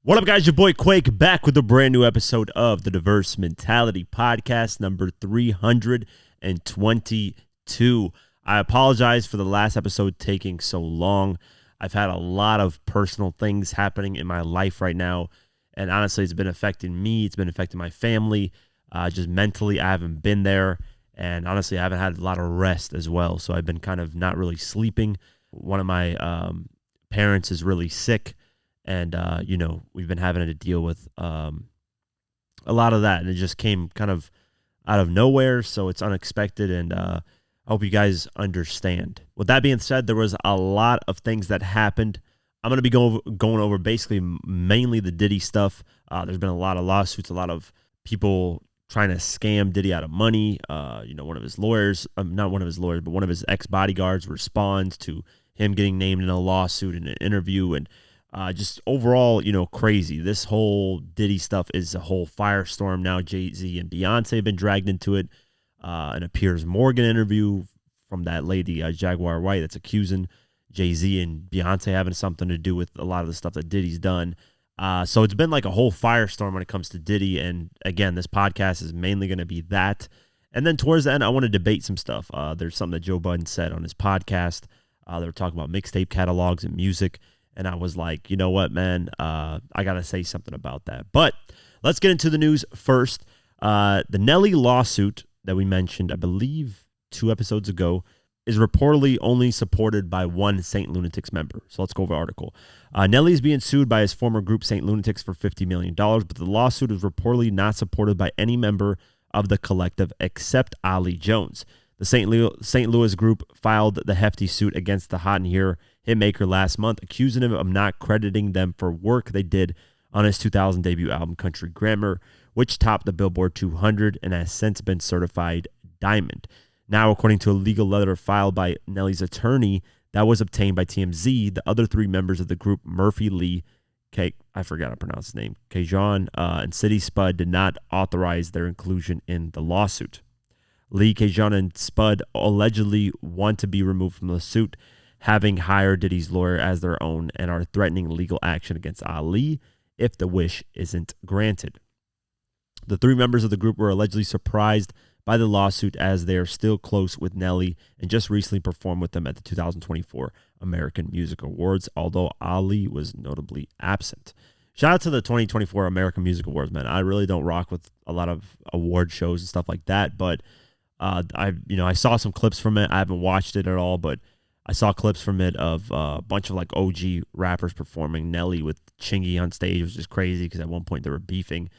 What up, guys? Your boy Quake back with a brand new episode of the Diverse Mentality Podcast, number 322. I apologize for the last episode taking so long. I've had a lot of personal things happening in my life right now, and honestly, it's been affecting me. It's been affecting my family. Just mentally, I haven't been there, and honestly, I haven't had a lot of rest as well, so I've been kind of not really sleeping. One of my parents is really sick. And, we've been having to deal with a lot of that. And it just came kind of out of nowhere. So it's unexpected. And I hope you guys understand. With that being said, there was a lot of things that happened. I'm going to be going over basically mainly the Diddy stuff. There's been a lot of lawsuits, a lot of people trying to scam Diddy out of money. One of his lawyers, not one of his lawyers, but one of his ex-bodyguards responds to him getting named in a lawsuit in an interview. And just overall, crazy. This whole Diddy stuff is a whole firestorm now. Jay-Z and Beyonce have been dragged into it. In a Piers Morgan interview from that lady, Jaguar Wright, that's accusing Jay-Z and Beyonce having something to do with a lot of the stuff that Diddy's done. So it's been like a whole firestorm when it comes to Diddy. And again, this podcast is mainly going to be that. And then towards the end, I want to debate some stuff. There's something that Joe Budden said on his podcast. They were talking about mixtape catalogs and music. And I was like, you know what, man, I got to say something about that. But let's get into the news first. The Nelly lawsuit that we mentioned, I believe 2 episodes ago, is reportedly only supported by one St. Lunatics member. So let's go over the article. Nelly is being sued by his former group St. Lunatics for $50 million, but the lawsuit is reportedly not supported by any member of the collective except Ali Jones. The St. Louis group filed the hefty suit against the Hot and Here hitmaker last month, accusing him of not crediting them for work they did on his 2000 debut album, Country Grammar, which topped the Billboard 200 and has since been certified diamond. Now, according to a legal letter filed by Nelly's attorney that was obtained by TMZ, the other 3 members of the group, Murphy Lee, I forgot how to pronounce his name, Kajon, and City Spud, did not authorize their inclusion in the lawsuit. Lee, Kajon, and Spud allegedly want to be removed from the suit, having hired Diddy's lawyer as their own, and are threatening legal action against Ali if the wish isn't granted. The 3 members of the group were allegedly surprised by the lawsuit as they are still close with Nelly and just recently performed with them at the 2024 American Music Awards, although Ali was notably absent. Shout out to the 2024 American Music Awards, man. I really don't rock with a lot of award shows and stuff like that, but I saw some clips from it. I haven't watched it at all, but I saw clips from it of a bunch of like OG rappers performing. Nelly with Chingy on stage was just crazy because at one point they were beefing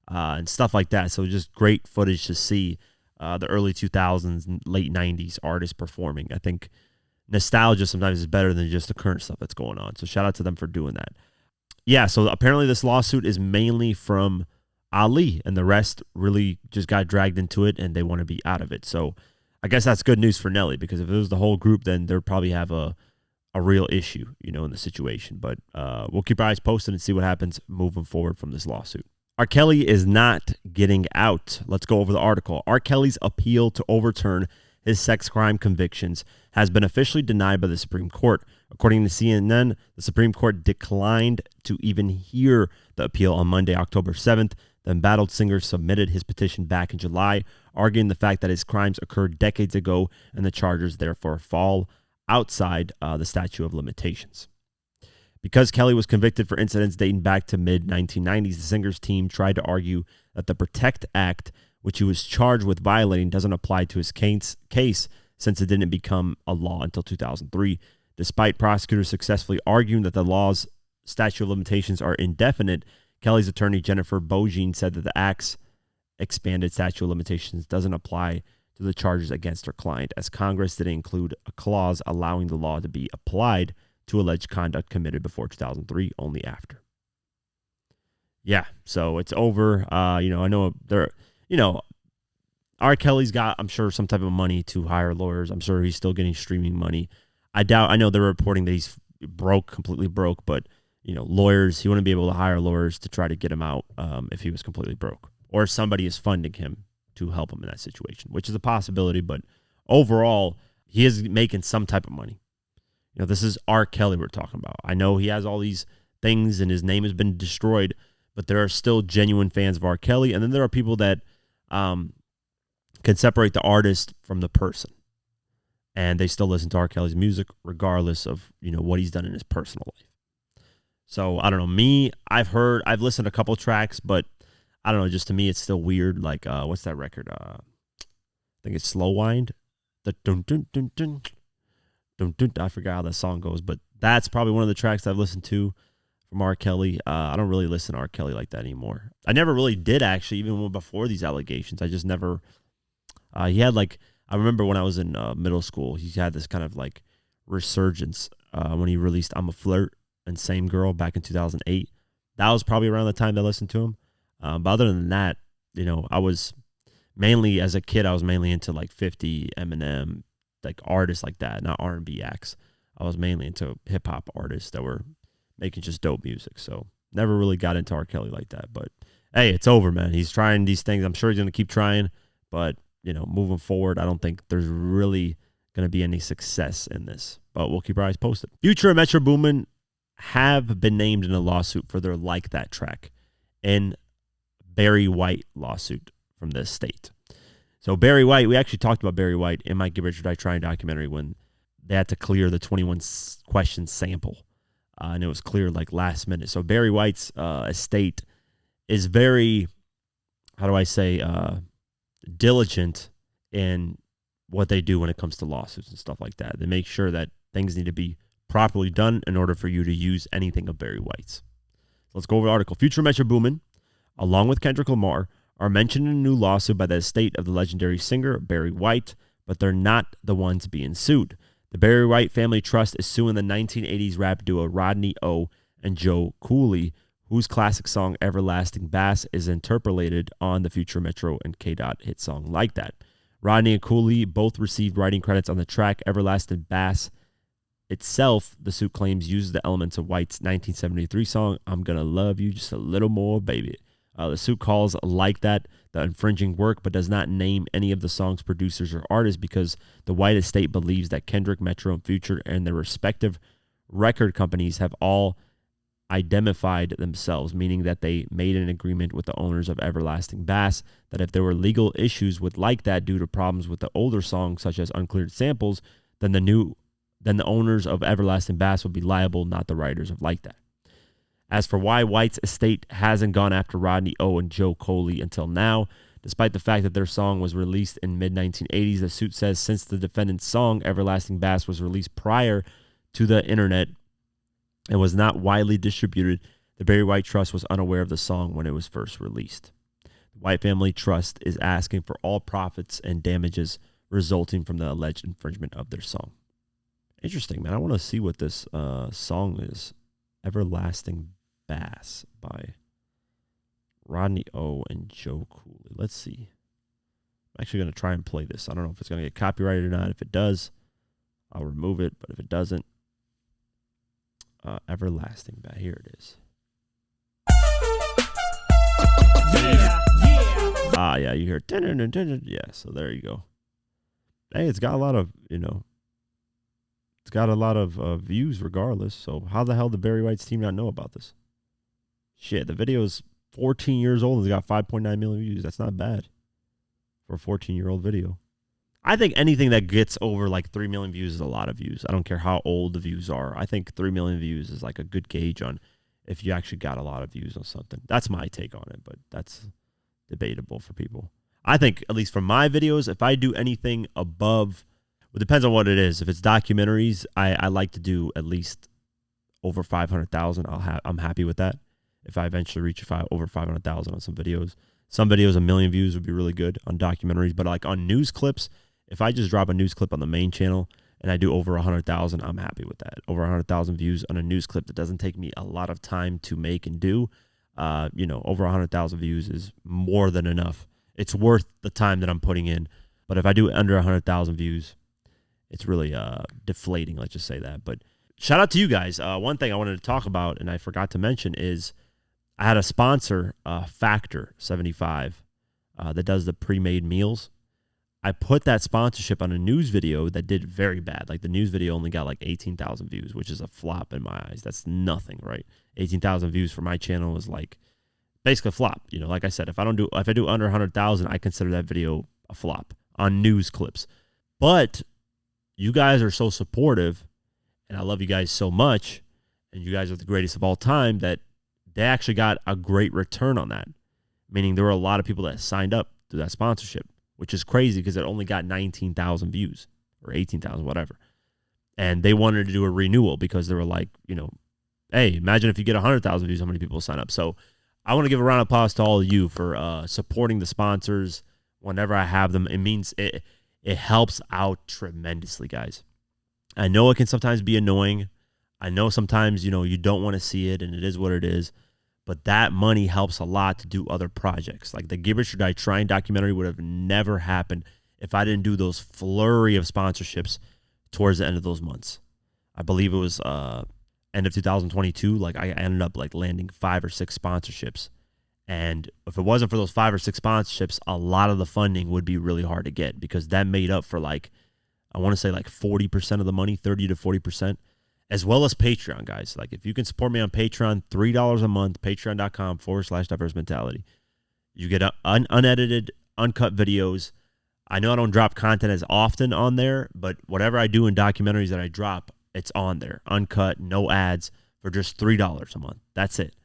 and stuff like that. So just great footage to see the early 2000s and late 90s artists performing. I think nostalgia sometimes is better than just the current stuff that's going on. So shout out to them for doing that. Yeah, so apparently this lawsuit is mainly from Ali, and the rest really just got dragged into it, and they want to be out of it. So I guess that's good news for Nelly, because if it was the whole group, then they'd probably have a real issue, in the situation. But we'll keep our eyes posted and see what happens moving forward from this lawsuit. R. Kelly is not getting out. Let's go over the article. R. Kelly's appeal to overturn his sex crime convictions has been officially denied by the Supreme Court. According to CNN, the Supreme Court declined to even hear the appeal on Monday, October 7th. The embattled singer submitted his petition back in July, arguing the fact that his crimes occurred decades ago and the charges therefore fall outside the statute of limitations. Because Kelly was convicted for incidents dating back to mid-1990s, the singer's team tried to argue that the PROTECT Act, which he was charged with violating, doesn't apply to his case since it didn't become a law until 2003. Despite prosecutors successfully arguing that the law's statute of limitations are indefinite, Kelly's attorney, Jennifer Bogine, said that the Act's expanded statute of limitations doesn't apply to the charges against her client, as Congress didn't include a clause allowing the law to be applied to alleged conduct committed before 2003, only after. Yeah, so it's over. I know R. Kelly's got, I'm sure, some type of money to hire lawyers. I'm sure he's still getting streaming money. I know they're reporting that he's completely broke, but lawyers, he wouldn't be able to hire lawyers to try to get him out if he was completely broke, or somebody is funding him to help him in that situation, which is a possibility. But overall, he is making some type of money. This is R. Kelly we're talking about. I know he has all these things and his name has been destroyed, but there are still genuine fans of R. Kelly. And then there are people that can separate the artist from the person. And they still listen to R. Kelly's music regardless of, what he's done in his personal life. So, I don't know. Me, I've listened to a couple tracks, but I don't know. Just to me, it's still weird. Like, what's that record? I think it's Slow Wind. The dun dun dun dun dun dun. I forgot how that song goes, but that's probably one of the tracks I've listened to from R. Kelly. I don't really listen to R. Kelly like that anymore. I never really did, actually, even before these allegations. I just never. He had I remember when I was in middle school, he had this kind of resurgence when he released "I'm a Flirt" and "Same Girl" back in 2008. That was probably around the time that I listened to him. But other than that, I was mainly, as a kid, I was mainly into 50, Eminem, artists like that, not R&B acts. I was mainly into hip hop artists that were making just dope music. So never really got into R. Kelly like that. But hey, it's over, man. He's trying these things. I'm sure he's going to keep trying. But, moving forward, I don't think there's really going to be any success in this. But we'll keep our eyes posted. Future and Metro Boomin have been named in a lawsuit for their Like That track in Barry White lawsuit from the state. So Barry White, we actually talked about Barry White in my Get Rich or Die Trying documentary when they had to clear the 21 question sample. And it was cleared last minute. So Barry White's estate is very, how do I say, diligent in what they do when it comes to lawsuits and stuff like that. They make sure that things need to be properly done in order for you to use anything of Barry White's. Let's go over the article. Future Metro Boomin, along with Kendrick Lamar, are mentioned in a new lawsuit by the estate of the legendary singer Barry White, but they're not the ones being sued. The Barry White Family Trust is suing the 1980s rap duo Rodney O and Joe Cooley, whose classic song Everlasting Bass is interpolated on the Future Metro and K-Dot hit song Like That. Rodney and Cooley both received writing credits on the track. Everlasting Bass itself, the suit claims, uses the elements of White's 1973 song I'm Gonna Love You Just a Little More, Baby. The suit calls Like That the infringing work, but does not name any of the song's producers or artists because the White estate believes that Kendrick, Metro, and Future and their respective record companies have all identified themselves, meaning that they made an agreement with the owners of Everlasting Bass that if there were legal issues with Like That due to problems with the older songs such as uncleared samples, then the owners of Everlasting Bass would be liable, not the writers of Like That. As for why White's estate hasn't gone after Rodney O and Joe Cooley until now, despite the fact that their song was released in mid-1980s, the suit says since the defendant's song, Everlasting Bass, was released prior to the internet and was not widely distributed, the Barry White Trust was unaware of the song when it was first released. The White Family Trust is asking for all profits and damages resulting from the alleged infringement of their song. Interesting, man. I want to see what this song is. Everlasting Bass by Rodney O and Joe Cooley. Let's see. I'm actually going to try and play this. I don't know if it's going to get copyrighted or not. If it does, I'll remove it. But if it doesn't, Everlasting Bass. Here it is. Yeah. Yeah, you hear it. Yeah, so there you go. Hey, it's got a lot of, it's got a lot of views regardless. So how the hell did Barry White's team not know about this? Shit, the video is 14 years old and it's got 5.9 million views. That's not bad for a 14-year-old video. I think anything that gets over 3 million views is a lot of views. I don't care how old the views are. I think 3 million views is a good gauge on if you actually got a lot of views on something. That's my take on it, but that's debatable for people. I think, at least for my videos, if I do anything above, it depends on what it is. If it's documentaries, I like to do at least over 500,000. I'm happy with that. If I eventually reach over 500,000 on some videos, 1 million views would be really good on documentaries. But on news clips, if I just drop a news clip on the main channel and I do over 100,000, I'm happy with that. Over 100,000 views on a news clip that doesn't take me a lot of time to make and do. Over 100,000 views is more than enough. It's worth the time that I'm putting in. But if I do under 100,000 views, it's really deflating, let's just say that. But shout out to you guys. One thing I wanted to talk about, and I forgot to mention, is I had a sponsor, Factor 75, that does the pre-made meals. I put that sponsorship on a news video that did very bad. Like the news video only got like 18,000 views, which is a flop in my eyes. That's nothing, right? 18,000 views for my channel is like basically a flop. You know, like I said, if I do under 100,000, I consider that video a flop on news clips. But you guys are so supportive, and I love you guys so much, and you guys are the greatest of all time, that they actually got a great return on that. Meaning there were a lot of people that signed up to that sponsorship, which is crazy because it only got 19,000 views or 18,000, whatever. And they wanted to do a renewal because they were like, you know, hey, imagine if you get 100,000 views, how many people sign up? So I want to give a round of applause to all of you for supporting the sponsors whenever I have them. It means it helps out tremendously, guys. I know it can sometimes be annoying. I know sometimes, you know, you don't want to see it, and it is what it is. But that money helps a lot to do other projects. Like the Give It Your Die Trying documentary would have never happened if I didn't do those flurry of sponsorships towards the end of those months. I believe it was end of 2022. Like I ended up like landing 5 or 6 sponsorships. And if it wasn't for those 5 or 6 sponsorships, a lot of the funding would be really hard to get because that made up for like, I want to say like 40% of the money, 30 to 40%. As well as Patreon, guys. Like, if you can support me on Patreon, $3 a month, patreon.com/diverse mentality. You get unedited, uncut videos. I know I don't drop content as often on there, but whatever I do in documentaries that I drop, it's on there. Uncut, no ads, for just $3 a month. That's it.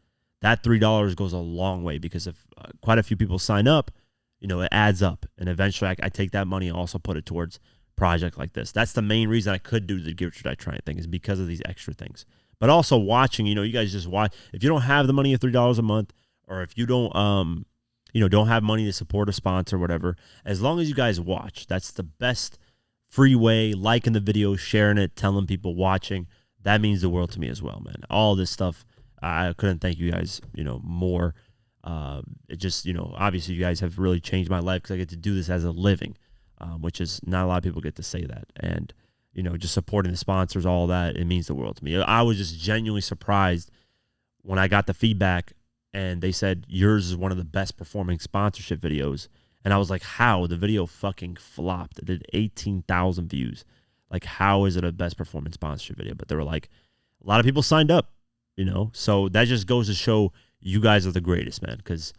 That $3 goes a long way because if quite a few people sign up, you know, it adds up. And eventually I take that money and also put it towards project like this. That's the main reason I could do the Give It Your Die Trying thing, is because of these extra things. But also watching, you know, you guys just watch. If you don't have the money of $3 a month, or if you don't don't have money to support a sponsor or whatever, as long as you guys watch, that's the best free way. Liking the video, sharing it, telling people, watching, that means the world to me as well, man. All this stuff, I couldn't thank you guys, you know, more. It just, you know, obviously you guys have really changed my life because I get to do this as a living. Which is not a lot of people get to say that. And, you know, just supporting the sponsors, all that, it means the world to me. I was just genuinely surprised when I got the feedback and they said, yours is one of the best performing sponsorship videos. And I was like, how? The video fucking flopped. It did 18,000 views. Like, how is it a best performing sponsorship video? But they were like, a lot of people signed up, you know? So that just goes to show you guys are the greatest, man. Because,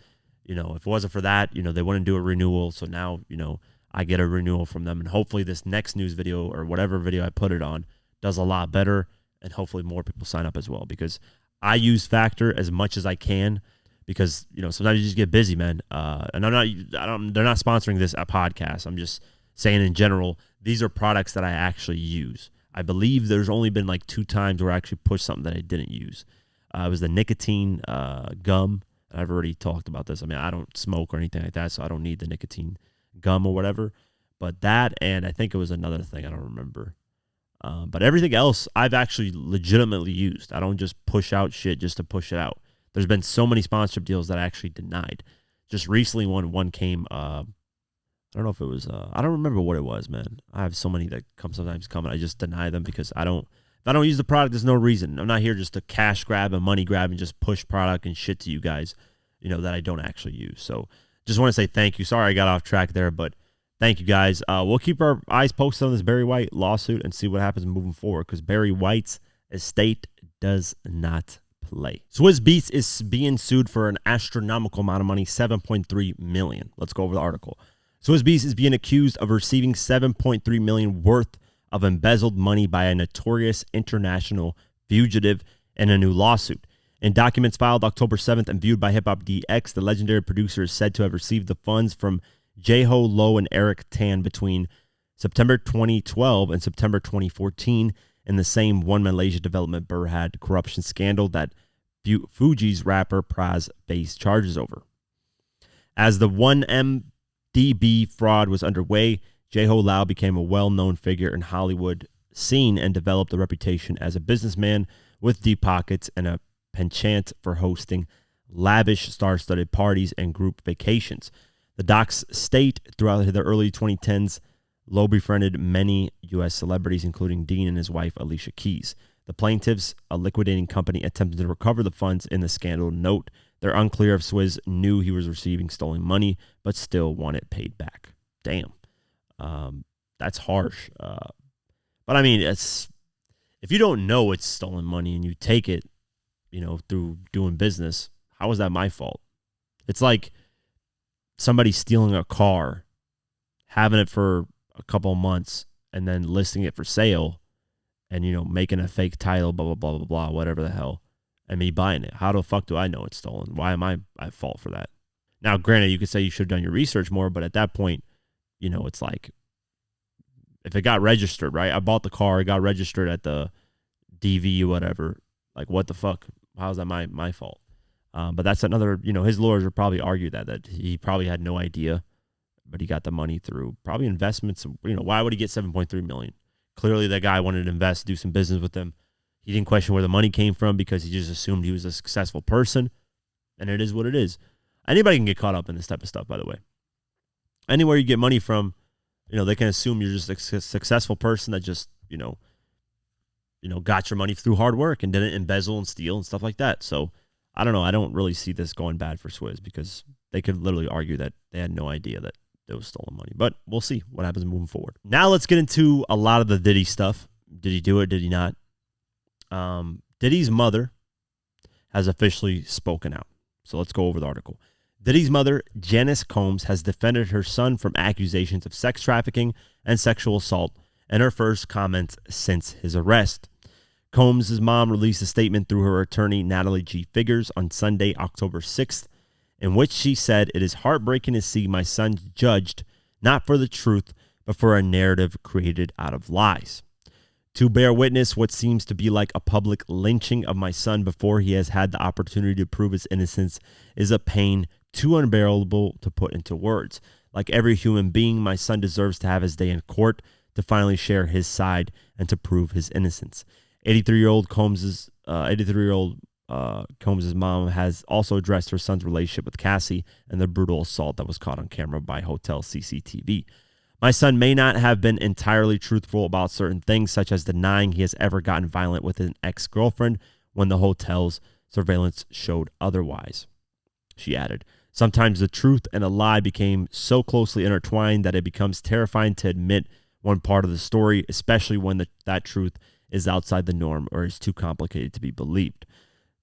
you know, if it wasn't for that, you know, they wouldn't do a renewal. So now, you know, I get a renewal from them, and hopefully this next news video or whatever video I put it on does a lot better, and hopefully more people sign up as well, because I use Factor as much as I can, because, you know, sometimes you just get busy, man. And they're not sponsoring this podcast. I'm just saying in general, these are products that I actually use. I believe there's only been like 2 times where I actually pushed something that I didn't use. It was the nicotine gum. I've already talked about this. I mean, I don't smoke or anything like that, so I don't need the nicotine gum or whatever. But that, and I think it was another thing, I don't remember. But everything else I've actually legitimately used. I don't just push out shit just to push it out. There's been so many sponsorship deals that I actually denied. Just recently one came, I don't know if it was, I don't remember what it was, man. I have so many that sometimes come and I just deny them because if I don't use the product, there's no reason. I'm not here just to cash grab and money grab and just push product and shit to you guys, you know, that I don't actually use. So just want to say thank you. Sorry I got off track there, but thank you guys. We'll keep our eyes posted on this Barry White lawsuit and see what happens moving forward, because Barry White's estate does not play. Swizz Beatz is being sued for an astronomical amount of money, $7.3 million. Let's go over the article. Swizz Beatz is being accused of receiving $7.3 million worth of embezzled money by a notorious international fugitive in a new lawsuit. In documents filed October 7th and viewed by Hip Hop DX, the legendary producer is said to have received the funds from J-Ho, Low, and Eric Tan between September 2012 and September 2014 in the same One Malaysia Development Berhad corruption scandal that Fuji's rapper Praz faced charges over. As the 1MDB fraud was underway, J-Ho Lau became a well-known figure in Hollywood scene and developed a reputation as a businessman with deep pockets and a penchant for hosting lavish star-studded parties and group vacations. The docs state throughout the early 2010s, Lowe befriended many U.S. celebrities, including Dean and his wife, Alicia Keys. The plaintiffs, a liquidating company, attempted to recover the funds in the scandal. Note, they're unclear if Swizz knew he was receiving stolen money, but still want it paid back. Damn. That's harsh. But I mean, it's if you don't know it's stolen money and you take it, through doing business, how is that my fault? It's like somebody stealing a car, having it for a couple of months, and then listing it for sale and, making a fake title, blah, blah, blah, blah, blah, whatever the hell, and me buying it. How the fuck do I know it's stolen? Why am I at fault for that? Now, granted, you could say you should have done your research more, but at that point, it's like, if it got registered, right? I bought the car, it got registered at the DV or whatever. Like, what the fuck? How's that my fault? But that's another, his lawyers would probably argue that he probably had no idea, but he got the money through probably investments. Why would he get $7.3 million? Clearly, that guy wanted to invest, do some business with him. He didn't question where the money came from because he just assumed he was a successful person, and it is what it is. Anybody can get caught up in this type of stuff, by the way. Anywhere you get money from, they can assume you're just a successful person that just, got your money through hard work and didn't embezzle and steal and stuff like that. So I don't know. I don't really see this going bad for Swizz because they could literally argue that they had no idea that it was stolen money. But we'll see what happens moving forward. Now let's get into a lot of the Diddy stuff. Did he do it? Did he not? Diddy's mother has officially spoken out. So let's go over the article. Diddy's mother, Janice Combs, has defended her son from accusations of sex trafficking and sexual assault in her first comments since his arrest. Combs' mom released a statement through her attorney, Natalie G. Figures, on Sunday, October 6th, in which she said, "It is heartbreaking to see my son judged not for the truth, but for a narrative created out of lies. To bear witness what seems to be like a public lynching of my son before he has had the opportunity to prove his innocence is a pain too unbearable to put into words. Like every human being, my son deserves to have his day in court, to finally share his side and to prove his innocence." 83-year-old Combs' mom has also addressed her son's relationship with Cassie and the brutal assault that was caught on camera by hotel CCTV. "My son may not have been entirely truthful about certain things, such as denying he has ever gotten violent with an ex-girlfriend when the hotel's surveillance showed otherwise," she added. "Sometimes the truth and a lie became so closely intertwined that it becomes terrifying to admit one part of the story, especially when that truth is outside the norm or is too complicated to be believed.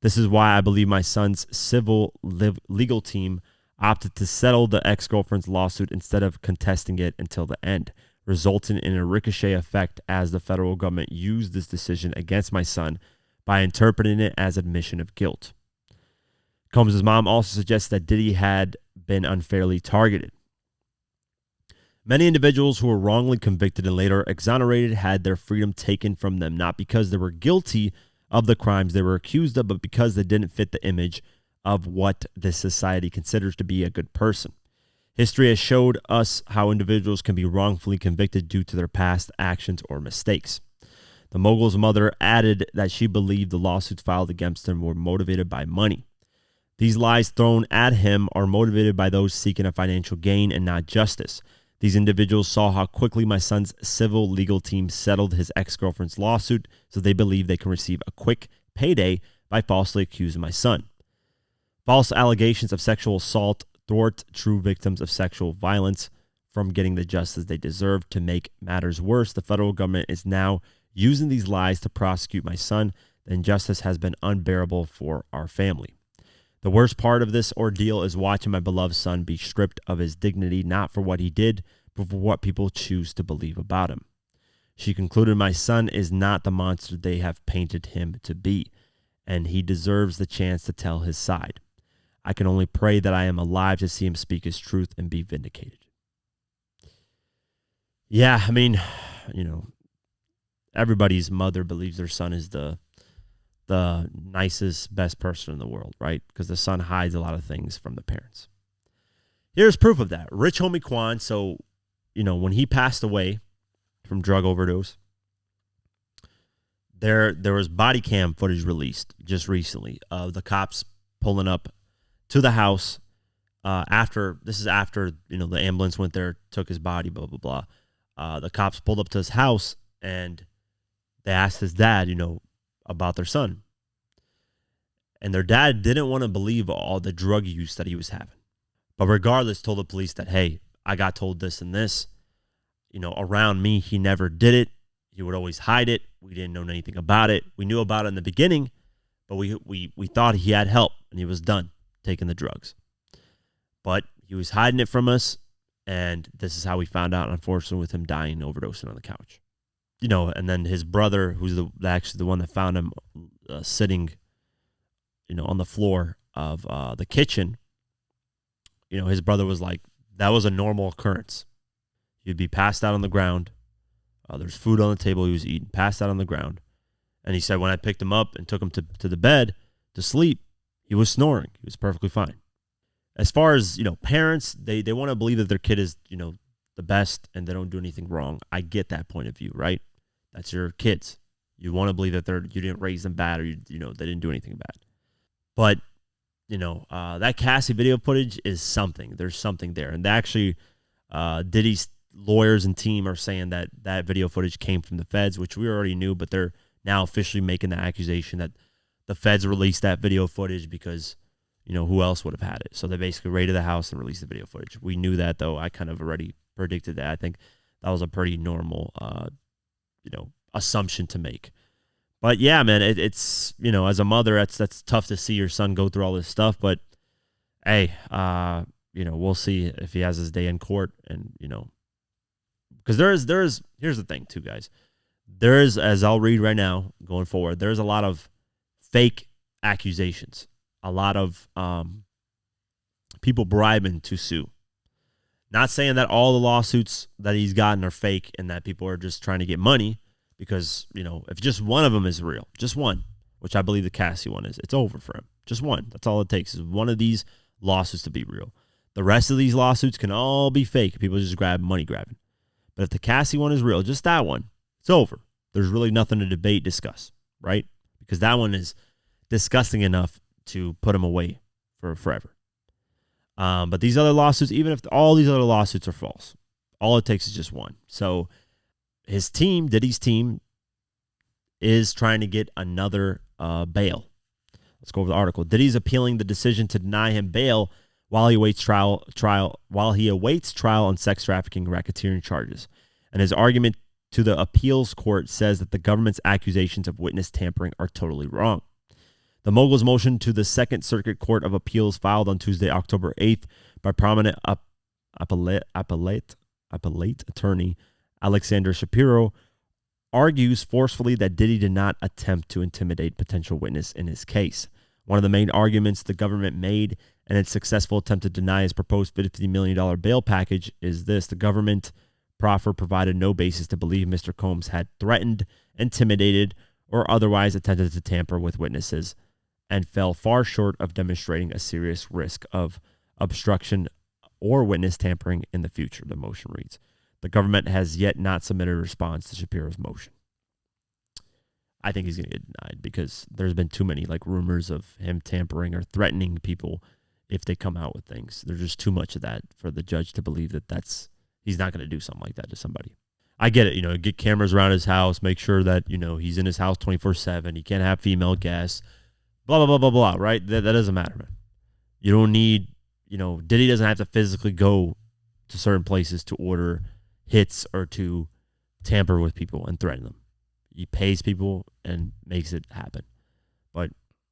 This is why I believe my son's civil legal team opted to settle the ex-girlfriend's lawsuit instead of contesting it until the end, resulting in a ricochet effect as the federal government used this decision against my son by interpreting it as admission of guilt." Combs' mom also suggests that Diddy had been unfairly targeted. "Many individuals who were wrongly convicted and later exonerated had their freedom taken from them, not because they were guilty of the crimes they were accused of, but because they didn't fit the image of what this society considers to be a good person. History has showed us how individuals can be wrongfully convicted due to their past actions or mistakes." The mogul's mother added that she believed the lawsuits filed against him were motivated by money. "These lies thrown at him are motivated by those seeking a financial gain and not justice. These individuals saw how quickly my son's civil legal team settled his ex-girlfriend's lawsuit, so they believe they can receive a quick payday by falsely accusing my son. False allegations of sexual assault thwart true victims of sexual violence from getting the justice they deserve. To make matters worse, the federal government is now using these lies to prosecute my son. The injustice has been unbearable for our family. The worst part of this ordeal is watching my beloved son be stripped of his dignity, not for what he did, but for what people choose to believe about him." She concluded, "My son is not the monster they have painted him to be, and he deserves the chance to tell his side. I can only pray that I am alive to see him speak his truth and be vindicated." Yeah, I mean, everybody's mother believes their son is the nicest, best person in the world, right? Because the son hides a lot of things from the parents. Here's proof of that. Rich Homie Quan, so, when he passed away from drug overdose, there was body cam footage released just recently of the cops pulling up to the house after the ambulance went there, took his body, blah, blah, blah. The cops pulled up to his house and they asked his dad, about their son. And their dad didn't want to believe all the drug use that he was having. But regardless, told the police that, hey, I got told this and this. around me, he never did it. He would always hide it. We didn't know anything about it. We knew about it in the beginning, but we thought he had help and he was done taking the drugs. But he was hiding it from us, and this is how we found out, unfortunately, with him dying, overdosing on the couch. And then his brother, who's actually the one that found him sitting, on the floor of the kitchen, his brother was like, that was a normal occurrence. He'd be passed out on the ground. There's food on the table he was eating, passed out on the ground. And he said when I picked him up and took him to the bed to sleep, he was snoring. He was perfectly fine. As far as, parents, they want to believe that their kid is, the best and they don't do anything wrong. I get that point of view, right? That's your kids. You want to believe that you didn't raise them bad or, they didn't do anything bad. But, that Cassie video footage is something. There's something there. And actually, Diddy's lawyers and team are saying that video footage came from the feds, which we already knew, but they're now officially making the accusation that the feds released that video footage because, who else would have had it? So they basically raided the house and released the video footage. We knew that, though. I kind of already predicted that. I think that was a pretty normal, assumption to make. But yeah, man, it's as a mother, that's tough to see your son go through all this stuff. But hey, we'll see if he has his day in court, and because here's the thing too, guys. There is, as I'll read right now going forward, there's a lot of fake accusations, a lot of people bribing to sue. Not saying that all the lawsuits that he's gotten are fake and that people are just trying to get money, because, if just one of them is real, just one, which I believe the Cassie one is, it's over for him. Just one. That's all it takes is one of these lawsuits to be real. The rest of these lawsuits can all be fake. People just money grabbing. But if the Cassie one is real, just that one, it's over. There's really nothing to debate, discuss, right? Because that one is disgusting enough to put him away for forever. But these other lawsuits, even if all these other lawsuits are false, all it takes is just one. So his team, Diddy's team, is trying to get another bail. Let's go over the article. Diddy's appealing the decision to deny him bail while he awaits trial on sex trafficking and racketeering charges. And his argument to the appeals court says that the government's accusations of witness tampering are totally wrong. The mogul's motion to the Second Circuit Court of Appeals, filed on Tuesday, October 8th, by prominent appellate attorney Alexander Shapiro, argues forcefully that Diddy did not attempt to intimidate potential witness in his case. One of the main arguments the government made in its successful attempt to deny his proposed $50 million bail package is this: the government proffer provided no basis to believe Mr. Combs had threatened, intimidated, or otherwise attempted to tamper with witnesses, and fell far short of demonstrating a serious risk of obstruction or witness tampering in the future, the motion reads. The government has yet not submitted a response to Shapiro's motion. I think he's going to get denied because there's been too many rumors of him tampering or threatening people if they come out with things. There's just too much of that for the judge to believe that he's not going to do something like that to somebody. I get it, get cameras around his house, make sure that, he's in his house 24/7. He can't have female guests, blah, blah, blah, blah, blah, right? That doesn't matter, man. You don't need, Diddy doesn't have to physically go to certain places to order hits or to tamper with people and threaten them. He pays people and makes it happen. But,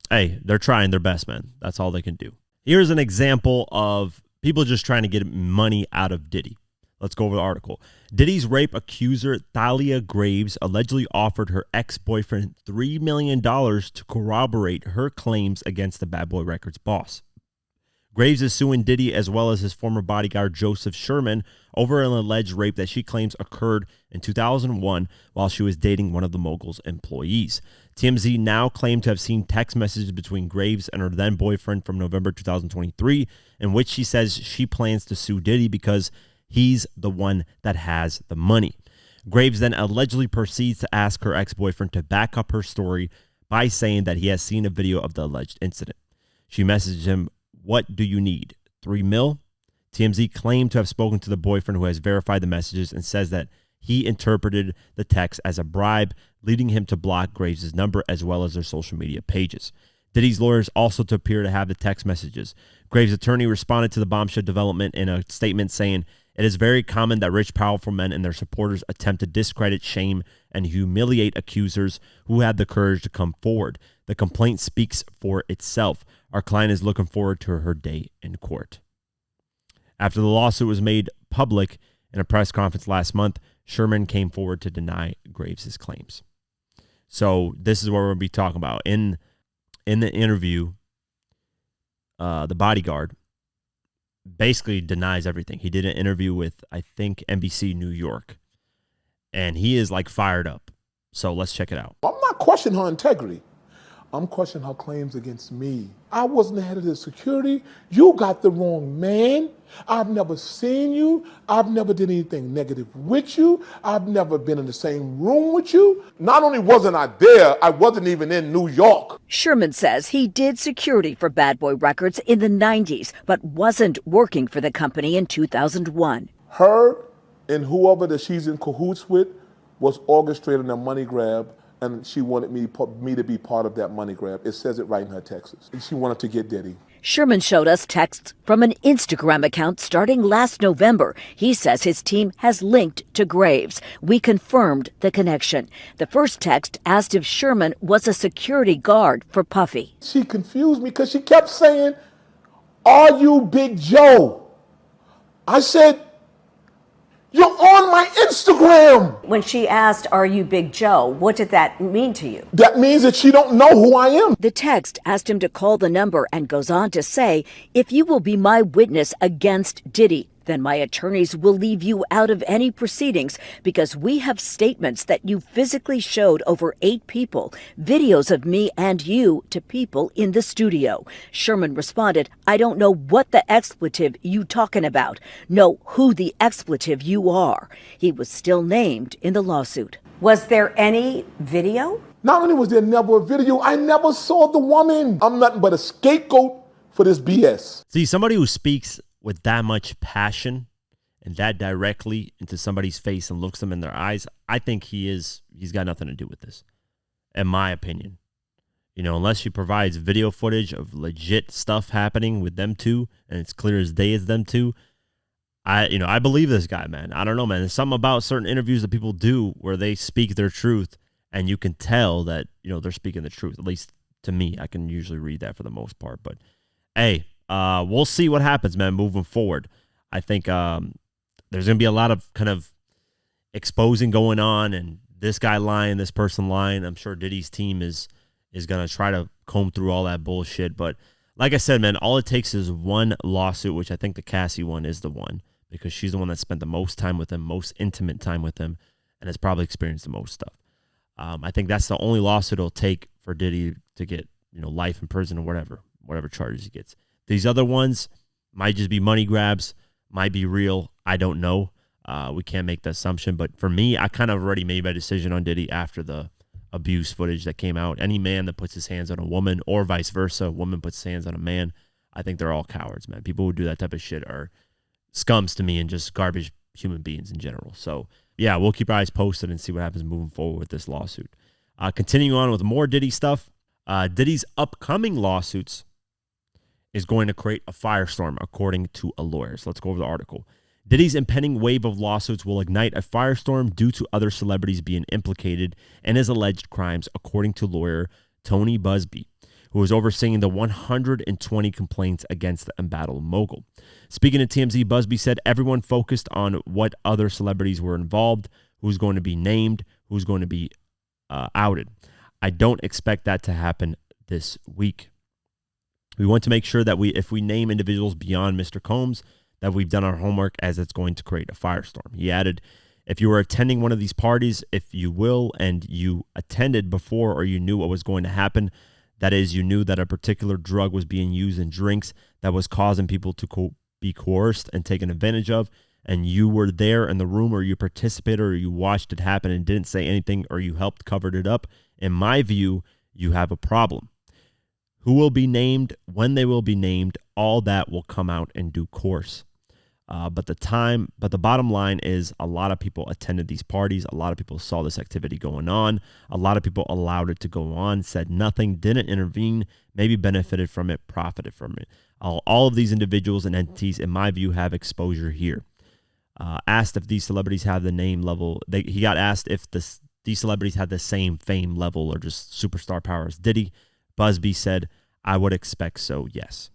hey, they're trying their best, man. That's all they can do. Here's an example of people just trying to get money out of Diddy. Let's go over the article. Diddy's rape accuser, Thalia Graves, allegedly offered her ex-boyfriend $3 million to corroborate her claims against the Bad Boy Records boss. Graves is suing Diddy as well as his former bodyguard Joseph Sherman over an alleged rape that she claims occurred in 2001 while she was dating one of the mogul's employees. TMZ now claimed to have seen text messages between Graves and her then boyfriend from November 2023 in which she says she plans to sue Diddy because he's the one that has the money. Graves then allegedly proceeds to ask her ex-boyfriend to back up her story by saying that he has seen a video of the alleged incident. She messaged him, "What do you need? 3 mil?" TMZ claimed to have spoken to the boyfriend who has verified the messages and says that he interpreted the text as a bribe, leading him to block Graves' number as well as their social media pages. Diddy's lawyers also appear to have the text messages. Graves' attorney responded to the bombshell development in a statement saying, It is very common that rich, powerful men and their supporters attempt to discredit, shame, and humiliate accusers who have the courage to come forward. The complaint speaks for itself. Our client is looking forward to her day in court. After the lawsuit was made public in a press conference last month, Sherman came forward to deny Graves' claims. So this is what we're going to be talking about. In the interview, the bodyguard basically denies everything. He did an interview with, I think, NBC New York, and he is like fired up. So let's check it out. I'm not questioning her integrity. I'm questioning her claims against me. I wasn't the head of the security. You got the wrong man. I've never seen you. I've never did anything negative with you. I've never been in the same room with you. Not only wasn't I there, I wasn't even in New York. Sherman says he did security for Bad Boy Records in the 90s, but wasn't working for the company in 2001. Her and whoever that she's in cahoots with was orchestrating a money grab, and she wanted me to be part of that money grab. It says it right in her texts. And she wanted to get Diddy. Sherman showed us texts from an Instagram account starting last November. He says his team has linked to Graves. We confirmed the connection. The first text asked if Sherman was a security guard for Puffy. She confused me because she kept saying, "Are you Big Joe?" I said, "You're on my Instagram." When she asked, "Are you Big Joe?" what did that mean to you? That means that she don't know who I am. The text asked him to call the number and goes on to say, "If you will be my witness against Diddy, then my attorneys will leave you out of any proceedings because we have statements that you physically showed over 8 people, videos of me and you to people in the studio." Sherman responded, "I don't know what the expletive you talking about. Know who the expletive you are." He was still named in the lawsuit. Was there any video? Not only was there never a video, I never saw the woman. I'm nothing but a scapegoat for this BS. See, somebody who speaks with that much passion and that directly into somebody's face and looks them in their eyes, I think he's got nothing to do with this, in my opinion. You know, unless she provides video footage of legit stuff happening with them two, and it's clear as day as them two, I believe this guy, man. I don't know, man. There's something about certain interviews that people do where they speak their truth, and you can tell that, they're speaking the truth. At least to me, I can usually read that for the most part. But hey, we'll see what happens, man, moving forward. I think there's going to be a lot of kind of exposing going on, and this guy lying, this person lying. I'm sure Diddy's team is going to try to comb through all that bullshit. But like I said, man, all it takes is one lawsuit, which I think the Cassie one is the one, because she's the one that spent the most time with him, most intimate time with him, and has probably experienced the most stuff. I think that's the only lawsuit it'll take for Diddy to get, life in prison or whatever charges he gets. These other ones might just be money grabs, might be real. I don't know. We can't make the assumption. But for me, I kind of already made my decision on Diddy after the abuse footage that came out. Any man that puts his hands on a woman, or vice versa, a woman puts his hands on a man, I think they're all cowards, man. People who do that type of shit are scums to me and just garbage human beings in general. So, yeah, we'll keep our eyes posted and see what happens moving forward with this lawsuit. Continuing on with more Diddy stuff, Diddy's upcoming lawsuits is going to create a firestorm, according to a lawyer. So let's go over the article. Diddy's impending wave of lawsuits will ignite a firestorm due to other celebrities being implicated in his alleged crimes, according to lawyer Tony Busby, who is overseeing the 120 complaints against the embattled mogul. Speaking to TMZ, Busby said everyone focused on what other celebrities were involved, who's going to be named, who's going to be outed. I don't expect that to happen this week. We want to make sure that if we name individuals beyond Mr. Combs, that we've done our homework, as it's going to create a firestorm. He added, if you were attending one of these parties, if you will, and you attended before or you knew what was going to happen, that is, you knew that a particular drug was being used in drinks that was causing people to be coerced and taken advantage of, and you were there in the room, or you participated, or you watched it happen and didn't say anything, or you helped covered it up, in my view, you have a problem. Who will be named, when they will be named, all that will come out in due course. But the bottom line is, a lot of people attended these parties. A lot of people saw this activity going on. A lot of people allowed it to go on, said nothing, didn't intervene, maybe benefited from it, profited from it. All of these individuals and entities, in my view, have exposure here. asked if these celebrities have the name level. He got asked if these celebrities had the same fame level or just superstar power as Diddy. Busby said, "I would expect so, yes."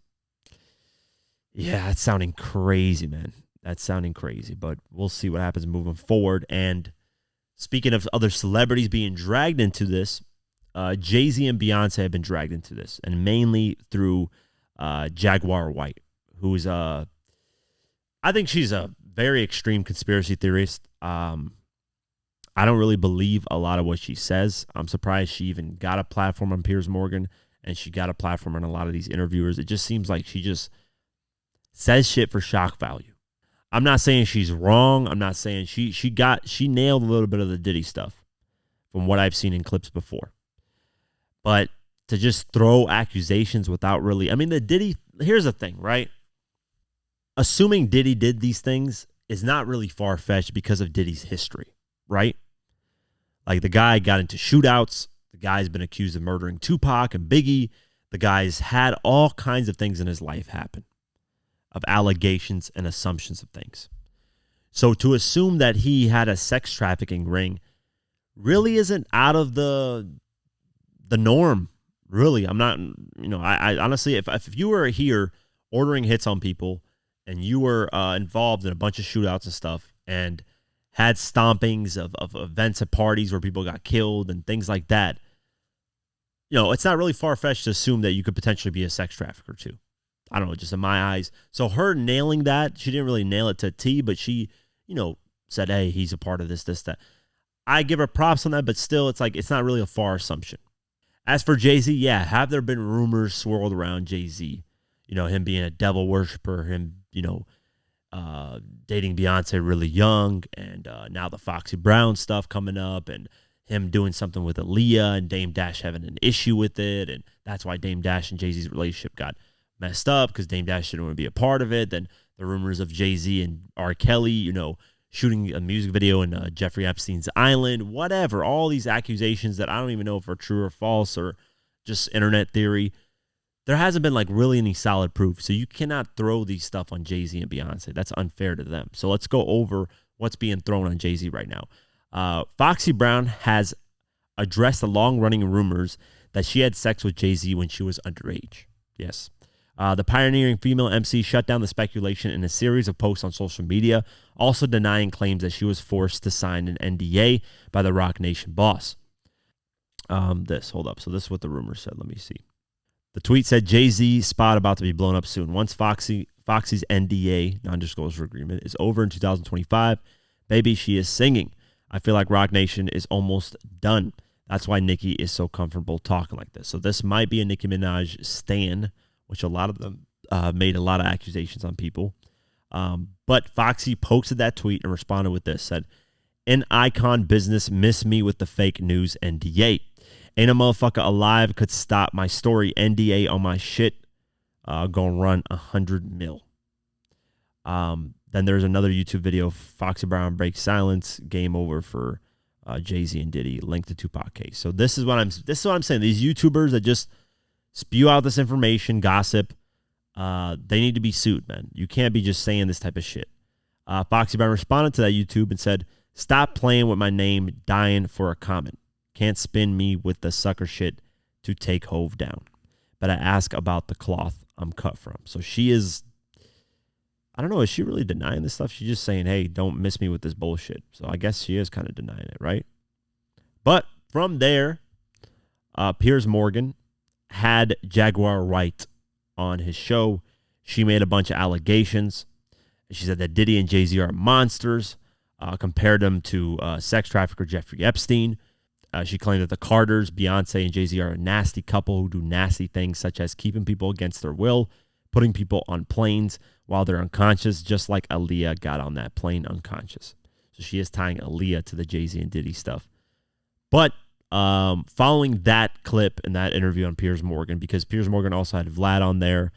Yeah, that's sounding crazy, man. That's sounding crazy, but we'll see what happens moving forward. And speaking of other celebrities being dragged into this, Jay-Z and Beyonce have been dragged into this, and mainly through Jaguar Wright, who's I think she's a very extreme conspiracy theorist. I don't really believe a lot of what she says. I'm surprised she even got a platform on Piers Morgan, and she got a platform on a lot of these interviewers. It just seems like she just says shit for shock value. I'm not saying she's wrong. I'm not saying she nailed a little bit of the Diddy stuff from what I've seen in clips before. But to just throw accusations without really, I mean, here's the thing, right? Assuming Diddy did these things is not really far-fetched because of Diddy's history, right? Like, the guy got into shootouts. The guy's been accused of murdering Tupac and Biggie. The guy's had all kinds of things in his life happen, of allegations and assumptions of things. So to assume that he had a sex trafficking ring really isn't out of the norm, really. I'm not, I honestly, if you were here ordering hits on people and you were involved in a bunch of shootouts and stuff and had stompings of events at parties where people got killed and things like that, it's not really far-fetched to assume that you could potentially be a sex trafficker too. I don't know, just in my eyes. So her nailing that, she didn't really nail it to a T, but she, said, hey, he's a part of this, that. I give her props on that, but still, it's like, it's not really a far assumption. As for Jay-Z, yeah, have there been rumors swirled around Jay-Z? Him being a devil worshiper, him, dating Beyonce really young, and now the Foxy Brown stuff coming up, and him doing something with Aaliyah and Dame Dash having an issue with it, and that's why Dame Dash and Jay-Z's relationship got messed up because Dame Dash didn't want to be a part of it. Then the rumors of Jay-Z and R. Kelly, shooting a music video in Jeffrey Epstein's island, whatever. All these accusations that I don't even know if are true or false or just internet theory. There hasn't been really any solid proof. So you cannot throw these stuff on Jay-Z and Beyonce. That's unfair to them. So let's go over what's being thrown on Jay-Z right now. Foxy Brown has addressed the long-running rumors that she had sex with Jay-Z when she was underage. Yes. The pioneering female MC shut down the speculation in a series of posts on social media, also denying claims that she was forced to sign an NDA by the Roc Nation boss. Hold up. So this is what the rumor said. Let me see. The tweet said, Jay-Z spot about to be blown up soon. Once Foxy's NDA, non-disclosure agreement, is over in 2025, baby, she is singing. I feel like Roc Nation is almost done. That's why Nicki is so comfortable talking like this. So this might be a Nicki Minaj stan, which a lot of them made a lot of accusations on people. But Foxy posted that tweet and responded with this, said, "In icon business, miss me with the fake news NDA. Ain't a motherfucker alive could stop my story. NDA on my shit. Gonna run 100 mil." Then there's another YouTube video, Foxy Brown breaks silence, game over for Jay-Z and Diddy, linked to Tupac case. So this is what I'm saying. These YouTubers that just spew out this information, gossip, they need to be sued, man. You can't be just saying this type of shit. Foxy Brown responded to that YouTube and said, "Stop playing with my name, dying for a comment. Can't spin me with the sucker shit to take Hove down. But I ask about the cloth I'm cut from." So she is, I don't know, is she really denying this stuff? She's just saying, hey, don't miss me with this bullshit. So I guess she is kind of denying it, right? But from there, Piers Morgan had Jaguar Wright on his show. She made a bunch of allegations. She said that Diddy and Jay-Z are monsters, compared them to sex trafficker Jeffrey Epstein. She claimed that the Carters, Beyonce and Jay-Z, are a nasty couple who do nasty things such as keeping people against their will, putting people on planes while they're unconscious, just like Aaliyah got on that plane unconscious. So she is tying Aaliyah to the Jay-Z and Diddy stuff. But following that clip and that interview on Piers Morgan, because Piers Morgan also had Vlad on there,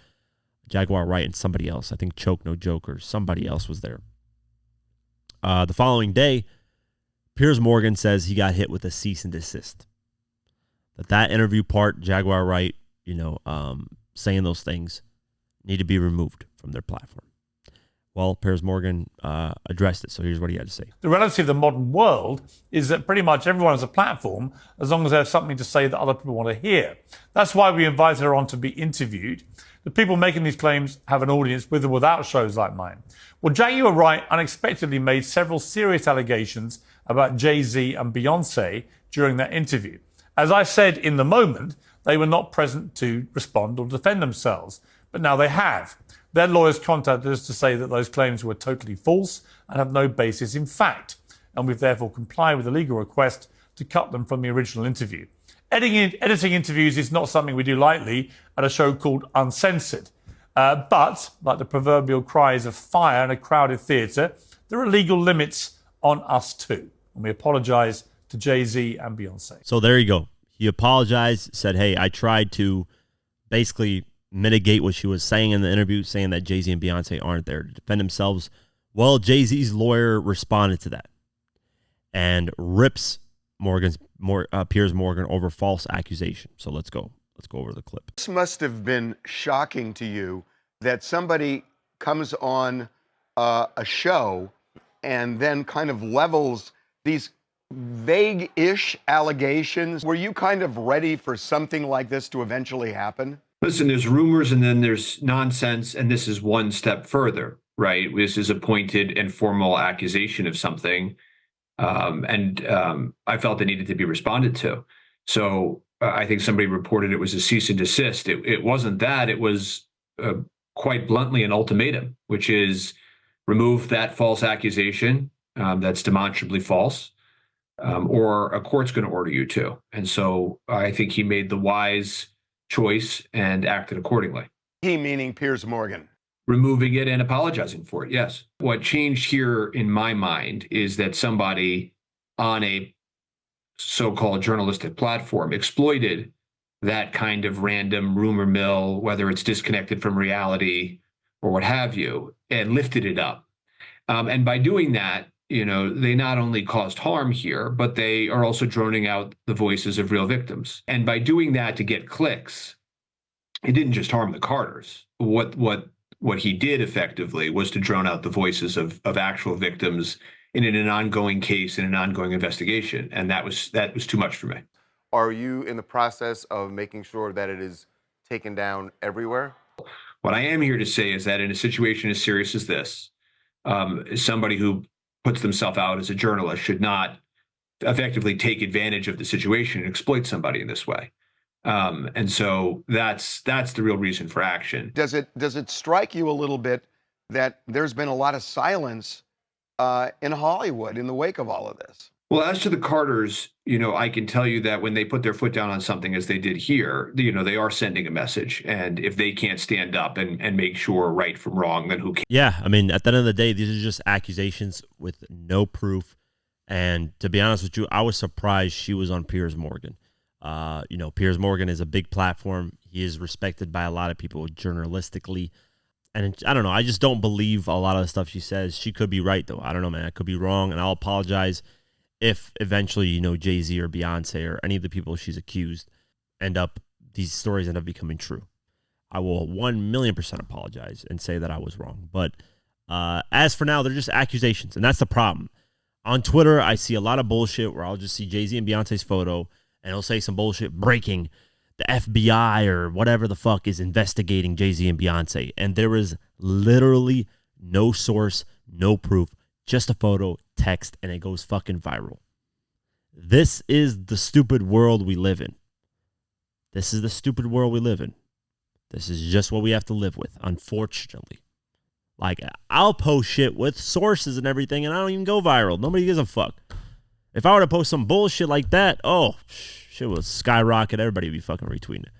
Jaguar Wright, and somebody else. I think Choke No Joker. Somebody else was there. The following day, Piers Morgan says he got hit with a cease and desist. That interview part, Jaguar Wright, saying those things, need to be removed from their platform. Well, Piers Morgan addressed it, so here's what he had to say. The reality of the modern world is that pretty much everyone has a platform as long as they have something to say that other people want to hear. That's why we invited her on to be interviewed. The people making these claims have an audience with or without shows like mine. Well, Jaguar Wright unexpectedly made several serious allegations about Jay-Z and Beyonce during that interview. As I said in the moment, they were not present to respond or defend themselves, but now they have. Their lawyers contacted us to say that those claims were totally false and have no basis in fact, and we've therefore complied with the legal request to cut them from the original interview. Editing interviews is not something we do lightly at a show called Uncensored. But, like the proverbial cries of fire in a crowded theatre, there are legal limits on us too. And we apologise to Jay-Z and Beyonce. So there you go. He apologized, said, hey, I tried to basically mitigate what she was saying in the interview, saying that Jay-Z and Beyonce aren't there to defend themselves. Well, Jay-Z's lawyer responded to that and rips Piers Morgan over false accusation. So let's go over the clip. This must have been shocking to you that somebody comes on a show and then kind of levels these vague-ish allegations. Were you kind of ready for something like this to eventually happen? Listen, there's rumors and then there's nonsense, and this is one step further, right? This is a pointed and formal accusation of something, and I felt it needed to be responded to. So I think somebody reported it was a cease and desist. It wasn't that. It was quite bluntly an ultimatum, which is remove that false accusation that's demonstrably false, or a court's going to order you to. And so I think he made the wise choice and acted accordingly. He meaning Piers Morgan. Removing it and apologizing for it, yes. What changed here in my mind is that somebody on a so-called journalistic platform exploited that kind of random rumor mill, whether it's disconnected from reality or what have you, and lifted it up. And by doing that, they not only caused harm here, but they are also droning out the voices of real victims. And by doing that to get clicks, it didn't just harm the Carters. What he did effectively was to drone out the voices of actual victims in an ongoing case, in an ongoing investigation. And that was too much for me. Are you in the process of making sure that it is taken down everywhere? What I am here to say is that in a situation as serious as this, somebody who puts themselves out as a journalist should not effectively take advantage of the situation and exploit somebody in this way. And so that's the real reason for action. Does it strike you a little bit that there's been a lot of silence in Hollywood in the wake of all of this? Well, as to the Carters, I can tell you that when they put their foot down on something as they did here, they are sending a message. And if they can't stand up and make sure right from wrong, then who can? Yeah, I mean, at the end of the day, these are just accusations with no proof. And to be honest with you, I was surprised she was on Piers Morgan. Piers Morgan is a big platform. He is respected by a lot of people journalistically. And I don't know, I just don't believe a lot of the stuff she says. She could be right, though. I don't know, man. I could be wrong, and I'll apologize if eventually, Jay-Z or Beyonce or any of the people she's accused these stories end up becoming true. I will 1,000,000% apologize and say that I was wrong. But as for now, they're just accusations, and that's the problem. On Twitter, I see a lot of bullshit where I'll just see Jay-Z and Beyonce's photo, and it'll say some bullshit breaking. The FBI or whatever the fuck is investigating Jay-Z and Beyonce. And there is literally no source, no proof, just a photo, text, and it goes fucking viral. This is the stupid world we live in. This is the stupid world we live in. This is just what we have to live with, unfortunately. Like, I'll post shit with sources and everything, and I don't even go viral. Nobody gives a fuck. If I were to post some bullshit like that, shit would skyrocket. Everybody would be fucking retweeting it.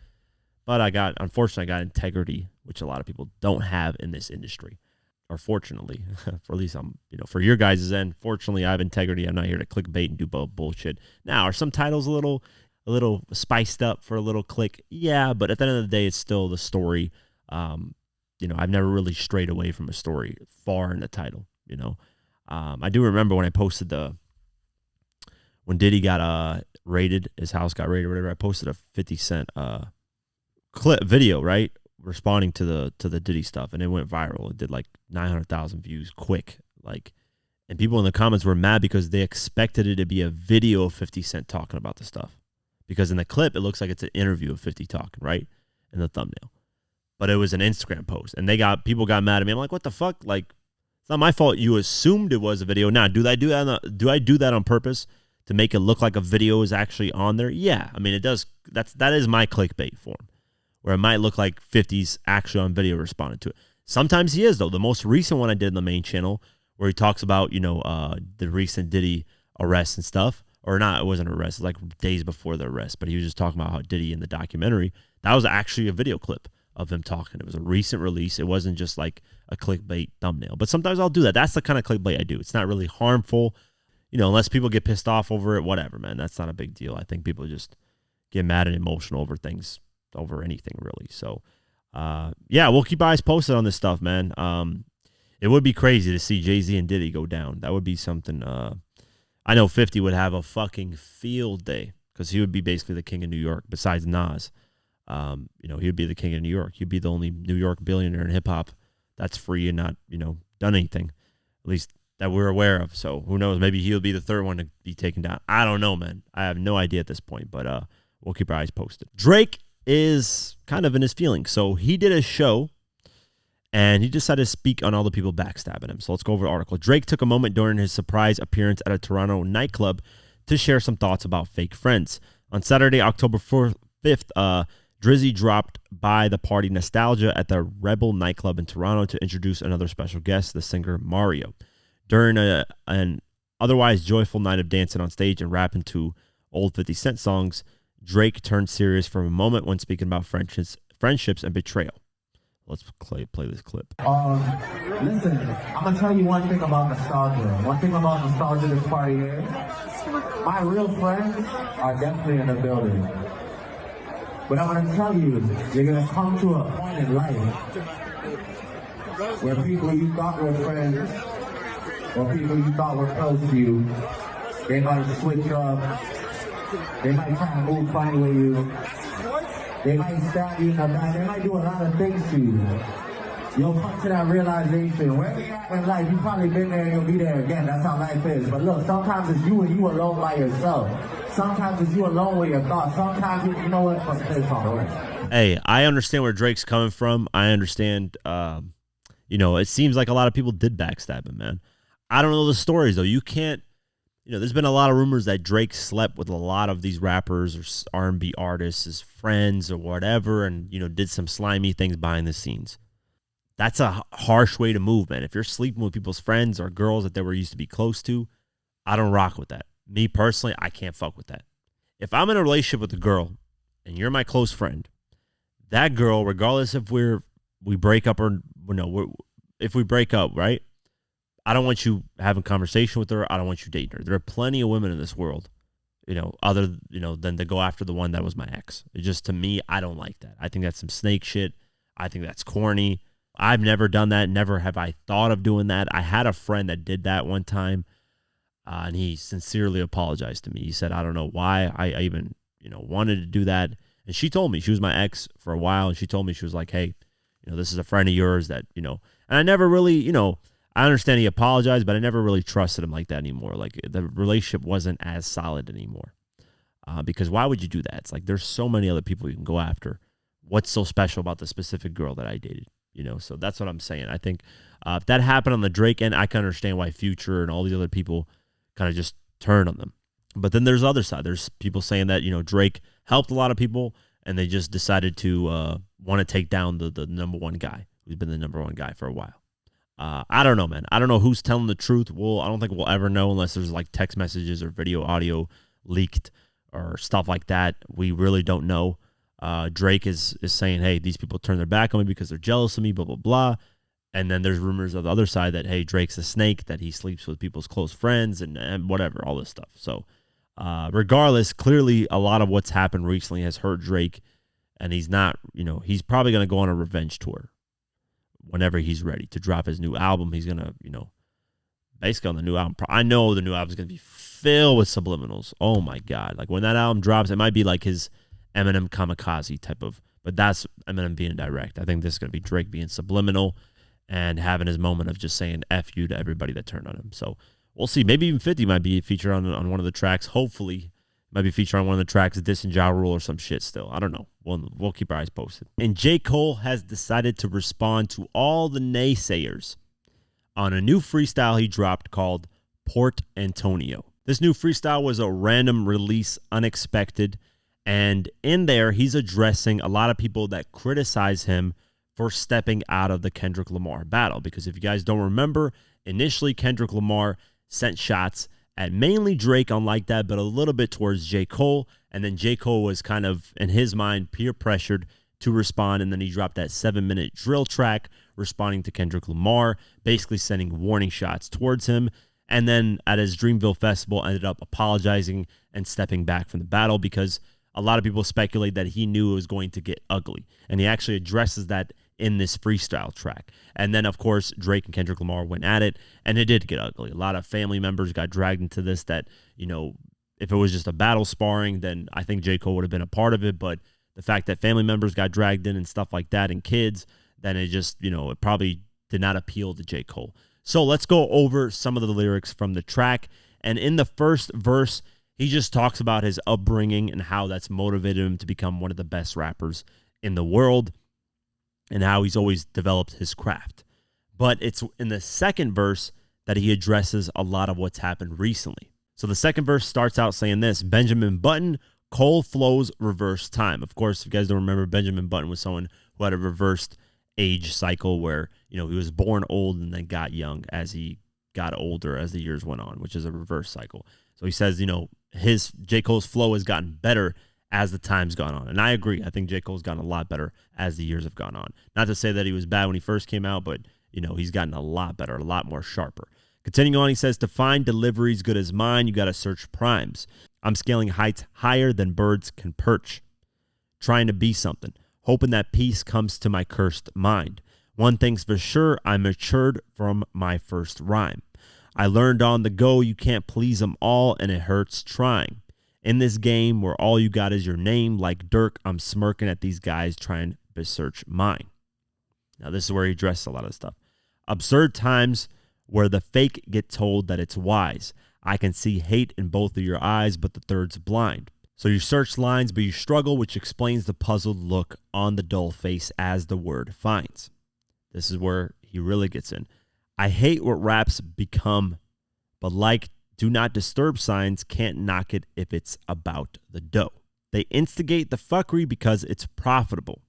But unfortunately, I got integrity, which a lot of people don't have in this industry. Or fortunately, for at least for your guys' end, fortunately, I have integrity. I'm not here to clickbait and do bullshit. Now, are some titles a little spiced up for a little click? Yeah, but at the end of the day, it's still the story. I've never really strayed away from a story far in the title, I do remember when I posted when Diddy got raided, his house got raided or whatever, I posted a 50 Cent clip video, right? responding to the Diddy stuff, and it went viral. It did like 900,000 views quick. Like, and people in the comments were mad because they expected it to be a video of 50 Cent talking about the stuff. Because in the clip, it looks like it's an interview of 50 talking, right? In the thumbnail. But it was an Instagram post. And people got mad at me. I'm like, what the fuck? Like, it's not my fault you assumed it was a video. Now, do I do that on purpose to make it look like a video is actually on there? Yeah. I mean, it does. That is my clickbait form, where it might look like 50's actually on video responded to it. Sometimes he is, though. The most recent one I did in the main channel, where he talks about, the recent Diddy arrest and stuff. Or not, it wasn't an arrest. It was like days before the arrest. But he was just talking about how Diddy in the documentary, that was actually a video clip of him talking. It was a recent release. It wasn't just like a clickbait thumbnail. But sometimes I'll do that. That's the kind of clickbait I do. It's not really harmful, unless people get pissed off over it, whatever, man. That's not a big deal. I think people just get mad and emotional over things, over anything, really. So, we'll keep eyes posted on this stuff, man. It would be crazy to see Jay-Z and Diddy go down. That would be something. I know 50 would have a fucking field day because he would be basically the king of New York besides Nas. He would be the king of New York. He'd be the only New York billionaire in hip hop that's free and not, done anything, at least that we're aware of. So who knows? Maybe he'll be the third one to be taken down. I don't know, man. I have no idea at this point, but we'll keep our eyes posted. Drake is kind of in his feelings. So he did a show and he decided to speak on all the people backstabbing him. So let's go over the article. Drake took a moment during his surprise appearance at a Toronto nightclub to share some thoughts about fake friends. On Saturday, October 5th, Drizzy dropped by the party Nostalgia at the Rebel nightclub in Toronto to introduce another special guest, the singer Mario. During an otherwise joyful night of dancing on stage and rapping to old 50 Cent songs, Drake turned serious for a moment when speaking about friendships and betrayal. Let's play this clip. Listen, I'm going to tell you one thing about nostalgia. One thing about nostalgia this party here. My real friends are definitely in the building. But I'm going to tell you, you're going to come to a point in life where people you thought were friends or people you thought were close to you, they might switch up. They might try to move funny with you. They might stab you in the back. They might do a lot of things to you. You'll come to that realization. Wherever you're at in life, you've probably been there and you'll be there again. That's how life is. But look, sometimes it's you and you alone by yourself. Sometimes it's you alone with your thoughts. Sometimes, you know what? Fuck this song. Hey, I understand where Drake's coming from. I understand, it seems like a lot of people did backstab him, man. I don't know the stories, though. You can't, there's been a lot of rumors that Drake slept with a lot of these rappers or R&B artists, his friends or whatever, and, did some slimy things behind the scenes. That's a harsh way to move, man. If you're sleeping with people's friends or girls that they were used to be close to, I don't rock with that. Me personally, I can't fuck with that. If I'm in a relationship with a girl and you're my close friend, that girl, regardless if we break up or if we break up, right? I don't want you having conversation with her. I don't want you dating her. There are plenty of women in this world, than to go after the one that was my ex. It just, to me, I don't like that. I think that's some snake shit. I think that's corny. I've never done that. Never have I thought of doing that. I had a friend that did that one time, and he sincerely apologized to me. He said, I don't know why I even, wanted to do that. And she told me, she was my ex for a while, and she told me, she was like, hey, this is a friend of yours that, and I never really, I understand he apologized, but I never really trusted him like that anymore. Like, the relationship wasn't as solid anymore. Because why would you do that? It's like, there's so many other people you can go after. What's so special about the specific girl that I dated? So that's what I'm saying. I think if that happened on the Drake end, I can understand why Future and all these other people kind of just turned on them. But then there's the other side. There's people saying that, Drake helped a lot of people, and they just decided to want to take down the number one guy who's been the number one guy for a while. I don't know, man. I don't know who's telling the truth. I don't think we'll ever know unless there's like text messages or video, audio leaked or stuff like that. We really don't know. Drake is saying, hey, these people turn their back on me because they're jealous of me, blah, blah, blah. And then there's rumors of the other side that, hey, Drake's a snake, that he sleeps with people's close friends and whatever, all this stuff. So regardless, clearly a lot of what's happened recently has hurt Drake, and he's not, he's probably going to go on a revenge tour whenever he's ready to drop his new album. He's going to, basically on the new album. I know the new album is going to be filled with subliminals. Oh, my God. Like, when that album drops, it might be like his Eminem Kamikaze type of But that's Eminem being direct. I think this is going to be Drake being subliminal and having his moment of just saying F you to everybody that turned on him. So we'll see. Maybe even 50 might be featured on one of the tracks. Hopefully, might be featured on one of the tracks, dissing Ja Rule or some shit still. I don't know. We'll keep our eyes posted. And J. Cole has decided to respond to all the naysayers on a new freestyle he dropped called Port Antonio. This new freestyle was a random release, unexpected, and in there, he's addressing a lot of people that criticize him for stepping out of the Kendrick Lamar battle. Because if you guys don't remember, initially Kendrick Lamar sent shots at mainly Drake on Like That, but a little bit towards J. Cole. And then J. Cole was kind of, in his mind, peer pressured to respond. And then he dropped that 7-minute drill track responding to Kendrick Lamar, basically sending warning shots towards him. And then at his Dreamville Festival, ended up apologizing and stepping back from the battle because a lot of people speculate that he knew it was going to get ugly. And he actually addresses that in this freestyle track. And then, of course, Drake and Kendrick Lamar went at it, and it did get ugly. A lot of family members got dragged into this that, you know, if it was just a battle sparring, then I think J. Cole would have been a part of it. But the fact that family members got dragged in and stuff like that and kids, then it just, you know, it probably did not appeal to J. Cole. So let's go over some of the lyrics from the track. And in the first verse, he just talks about his upbringing and how that's motivated him to become one of the best rappers in the world and how he's always developed his craft. But it's in the second verse that he addresses a lot of what's happened recently. So the second verse starts out saying this: Benjamin Budden, Cole flows reverse time. Of course, if you guys don't remember, Benjamin Budden was someone who had a reversed age cycle where, you know, he was born old and then got young as he got older as the years went on, which is a reverse cycle. So he says, you know, J. Cole's flow has gotten better as the time's gone on. And I agree. I think J. Cole's gotten a lot better as the years have gone on. Not to say that he was bad when he first came out, but, you know, he's gotten a lot better, a lot more sharper. Continuing on, he says, to find deliveries good as mine, you got to search primes. I'm scaling heights higher than birds can perch. Trying to be something, hoping that peace comes to my cursed mind. One thing's for sure, I matured from my first rhyme. I learned on the go, you can't please them all, and it hurts trying. In this game where all you got is your name, like Dirk, I'm smirking at these guys trying to search mine. Now, this is where he addresses a lot of stuff. Absurd times where the fake get told that it's wise. I can see hate in both of your eyes, but the third's blind. So you search lines, but you struggle, which explains the puzzled look on the dull face as the word finds. This is where he really gets in. I hate what raps become, but like do not disturb signs, can't knock it if it's about the dough. They instigate the fuckery because it's profitable,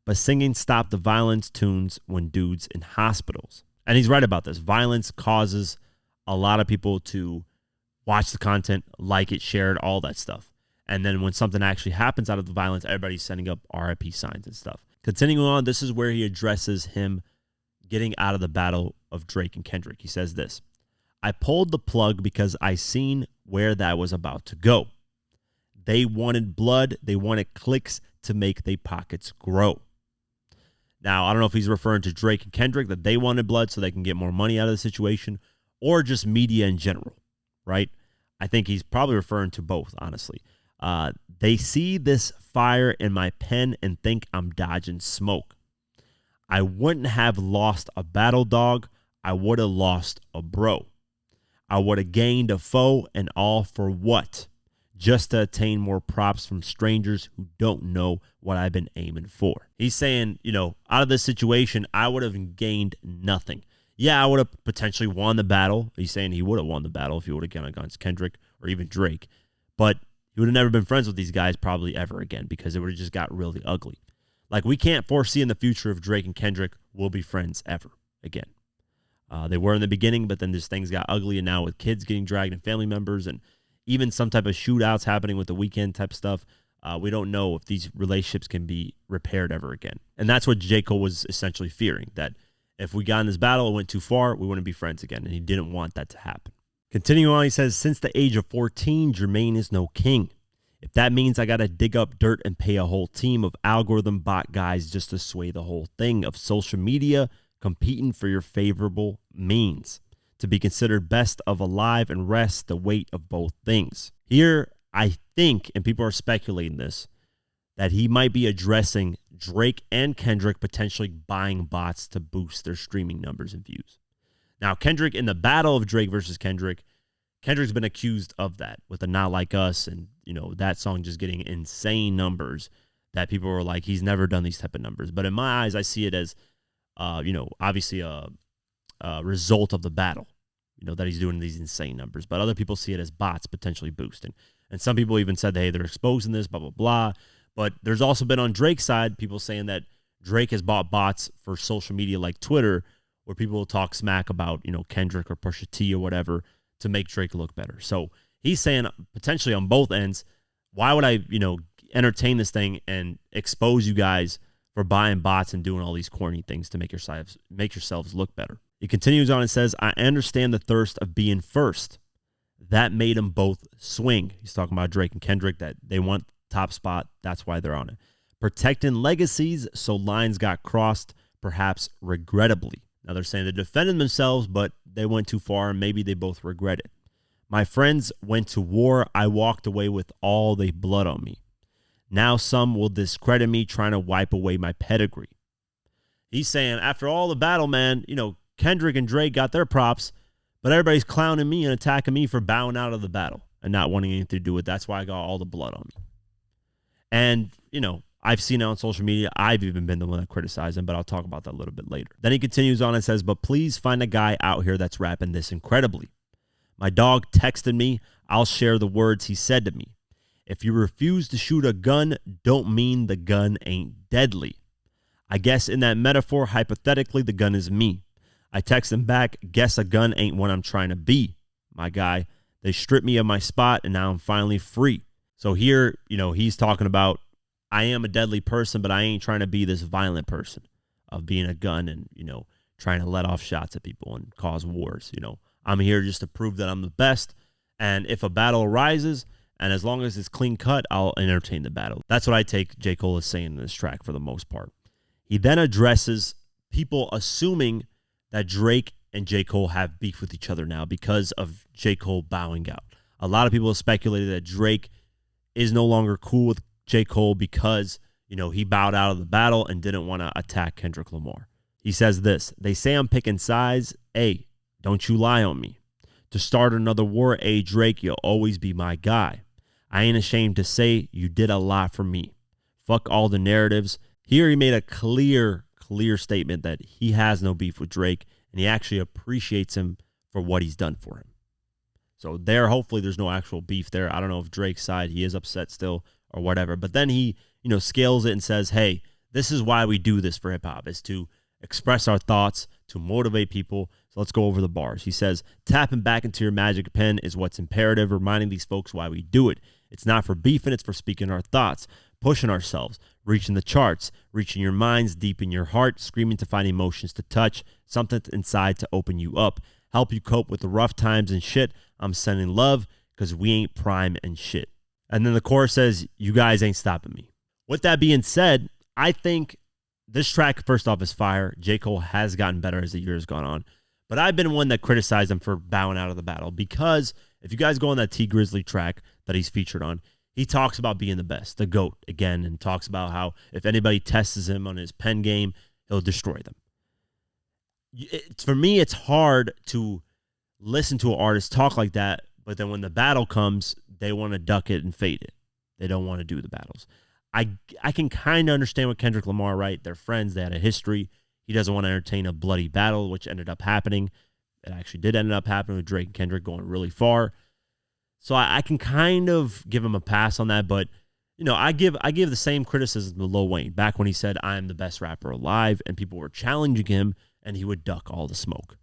but singing stop the violence tunes when dudes in hospitals. And he's right about this. Violence causes a lot of people to watch the content, like it, share it, all that stuff. And then when something actually happens out of the violence, everybody's sending up RIP signs and stuff. Continuing on, this is where he addresses him getting out of the battle of Drake and Kendrick. He says this: I pulled the plug because I seen where that was about to go. They wanted blood. They wanted clicks to make their pockets grow. Now, I don't know if he's referring to Drake and Kendrick, that they wanted blood so they can get more money out of the situation, or just media in general, right? I think he's probably referring to both, honestly. They see this fire in my pen and think I'm dodging smoke. I wouldn't have lost a battle dog. I would have lost a bro. I would have gained a foe, and all for what? Just to attain more props from strangers who don't know what I've been aiming for. He's saying, you know, out of this situation, I would have gained nothing. Yeah, I would have potentially won the battle. He's saying he would have won the battle if he would have gone against Kendrick or even Drake. But he would have never been friends with these guys probably ever again, because it would have just got really ugly. Like, we can't foresee in the future if Drake and Kendrick will be friends ever again. They were in the beginning, but then these things got ugly, and now with kids getting dragged and family members and even some type of shootouts happening with the weekend type stuff, we don't know if these relationships can be repaired ever again. And that's what J. Cole was essentially fearing, that if we got in this battle, it went too far, we wouldn't be friends again, and he didn't want that to happen. Continuing on, he says, since the age of 14, Jermaine is no king. If that means I got to dig up dirt and pay a whole team of algorithm bot guys just to sway the whole thing of social media competing for your favorable means, to be considered best of alive and rest the weight of both things. Here, I think, and people are speculating this, that he might be addressing Drake and Kendrick potentially buying bots to boost their streaming numbers and views. Now, Kendrick, in the battle of Drake versus Kendrick's been accused of that with the Not Like Us and, that song just getting insane numbers that people were like, he's never done these type of numbers. But in my eyes, I see it as, obviously a result of the battle, that he's doing these insane numbers. But other people see it as bots potentially boosting. And some people even said, hey, they're exposing this, blah, blah, blah. But there's also been on Drake's side, people saying that Drake has bought bots for social media like Twitter, where people will talk smack about, Kendrick or Pusha T or whatever to make Drake look better. So he's saying potentially on both ends, why would I, entertain this thing and expose you guys for buying bots and doing all these corny things to make yourselves look better? He continues on and says, I understand the thirst of being first. That made them both swing. He's talking about Drake and Kendrick, that they want top spot. That's why they're on it. Protecting legacies, so lines got crossed, perhaps regrettably. Now they're saying they defended themselves, but they went too far and maybe they both regret it. My friends went to war. I walked away with all the blood on me. Now some will discredit me, trying to wipe away my pedigree. He's saying after all the battle, man, Kendrick and Drake got their props, but everybody's clowning me and attacking me for bowing out of the battle and not wanting anything to do with it. That's why I got all the blood on me. And, I've seen it on social media. I've even been the one that criticized him, but I'll talk about that a little bit later. Then he continues on and says, but please find a guy out here that's rapping this incredibly. My dog texted me. I'll share the words he said to me. If you refuse to shoot a gun, don't mean the gun ain't deadly. I guess in that metaphor, hypothetically, the gun is me. I text him back, guess a gun ain't what I'm trying to be. My guy, they stripped me of my spot and now I'm finally free. So here, he's talking about, I am a deadly person, but I ain't trying to be this violent person of being a gun and, trying to let off shots at people and cause wars. I'm here just to prove that I'm the best. And if a battle arises, and as long as it's clean cut, I'll entertain the battle. That's what I take J. Cole is saying in this track for the most part. He then addresses people assuming that Drake and J. Cole have beef with each other now because of J. Cole bowing out. A lot of people have speculated that Drake is no longer cool with J. Cole because, he bowed out of the battle and didn't want to attack Kendrick Lamar. He says this, they say I'm picking sides. Hey, don't you lie on me. To start another war, Drake, you'll always be my guy. I ain't ashamed to say you did a lot for me. Fuck all the narratives. Here he made a clear statement that he has no beef with Drake and he actually appreciates him for what he's done for him. So hopefully there's no actual beef there. I don't know if Drake's side, he is upset still or whatever. But then he, scales it and says, hey, this is why we do this for hip hop, is to express our thoughts, to motivate people. So let's go over the bars. He says, tapping back into your magic pen is what's imperative, reminding these folks why we do it. It's not for beefing, it's for speaking our thoughts, pushing ourselves, reaching the charts, reaching your minds, deep in your heart, screaming to find emotions to touch, something inside to open you up, help you cope with the rough times and shit. I'm sending love because we ain't prime and shit. And then the chorus says, you guys ain't stopping me. With that being said, I think this track, first off, is fire. J. Cole has gotten better as the year has gone on. But I've been one that criticized him for bowing out of the battle because if you guys go on that T Grizzly track that he's featured on, he talks about being the best, the GOAT again, and talks about how if anybody tests him on his pen game, he'll destroy them. For me, it's hard to listen to an artist talk like that, but then when the battle comes, they want to duck it and fade it. They don't want to do the battles. I can kind of understand what Kendrick Lamar, right? They're friends. They had a history. He doesn't want to entertain a bloody battle, which ended up happening. It actually did end up happening with Drake and Kendrick going really far. So I can kind of give him a pass on that, but I give the same criticism to Lil Wayne back when he said I am the best rapper alive, and people were challenging him, and he would duck all the smoke.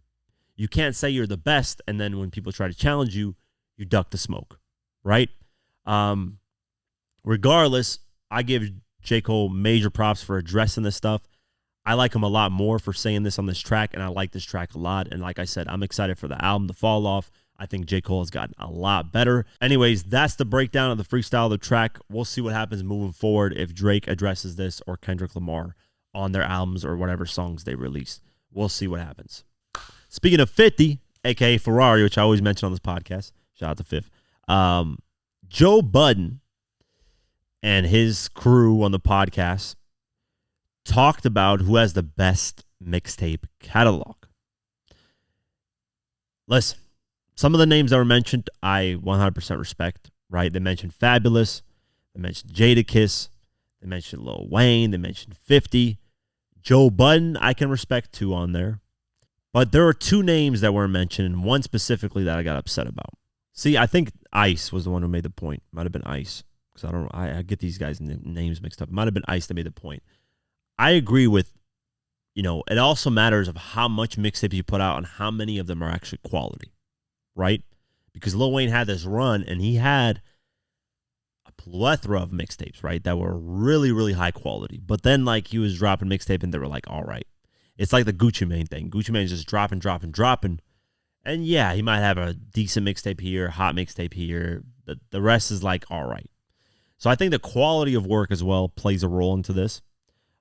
You can't say you're the best, and then when people try to challenge you, you duck the smoke, right? Regardless, I give J. Cole major props for addressing this stuff. I like him a lot more for saying this on this track, and I like this track a lot. And like I said, I'm excited for the album to fall off. I think J. Cole has gotten a lot better. Anyways, that's the breakdown of the freestyle of the track. We'll see what happens moving forward if Drake addresses this or Kendrick Lamar on their albums or whatever songs they release. We'll see what happens. Speaking of 50, a.k.a. Ferrari, which I always mention on this podcast, shout out to Fifth, Joe Budden and his crew on the podcast talked about who has the best mixtape catalog. Listen, some of the names that were mentioned, I 100% respect, right? They mentioned Fabulous. They mentioned Jadakiss. They mentioned Lil Wayne. They mentioned 50. Joe Budden, I can respect too on there. But there were two names that were mentioned, and one specifically that I got upset about. See, I think Ice was the one who made the point. Might have been Ice. Because I get these guys' names mixed up. It might have been Ice that made the point. I agree with, it also matters of how much mixtapes you put out and how many of them are actually quality, right? Because Lil Wayne had this run, and he had a plethora of mixtapes, right, that were really, really high quality. But then, he was dropping mixtape, and they were all right. It's like the Gucci Mane thing. Gucci Mane's just dropping. And, yeah, he might have a decent mixtape here, hot mixtape here. But the rest is all right. So I think the quality of work as well plays a role into this,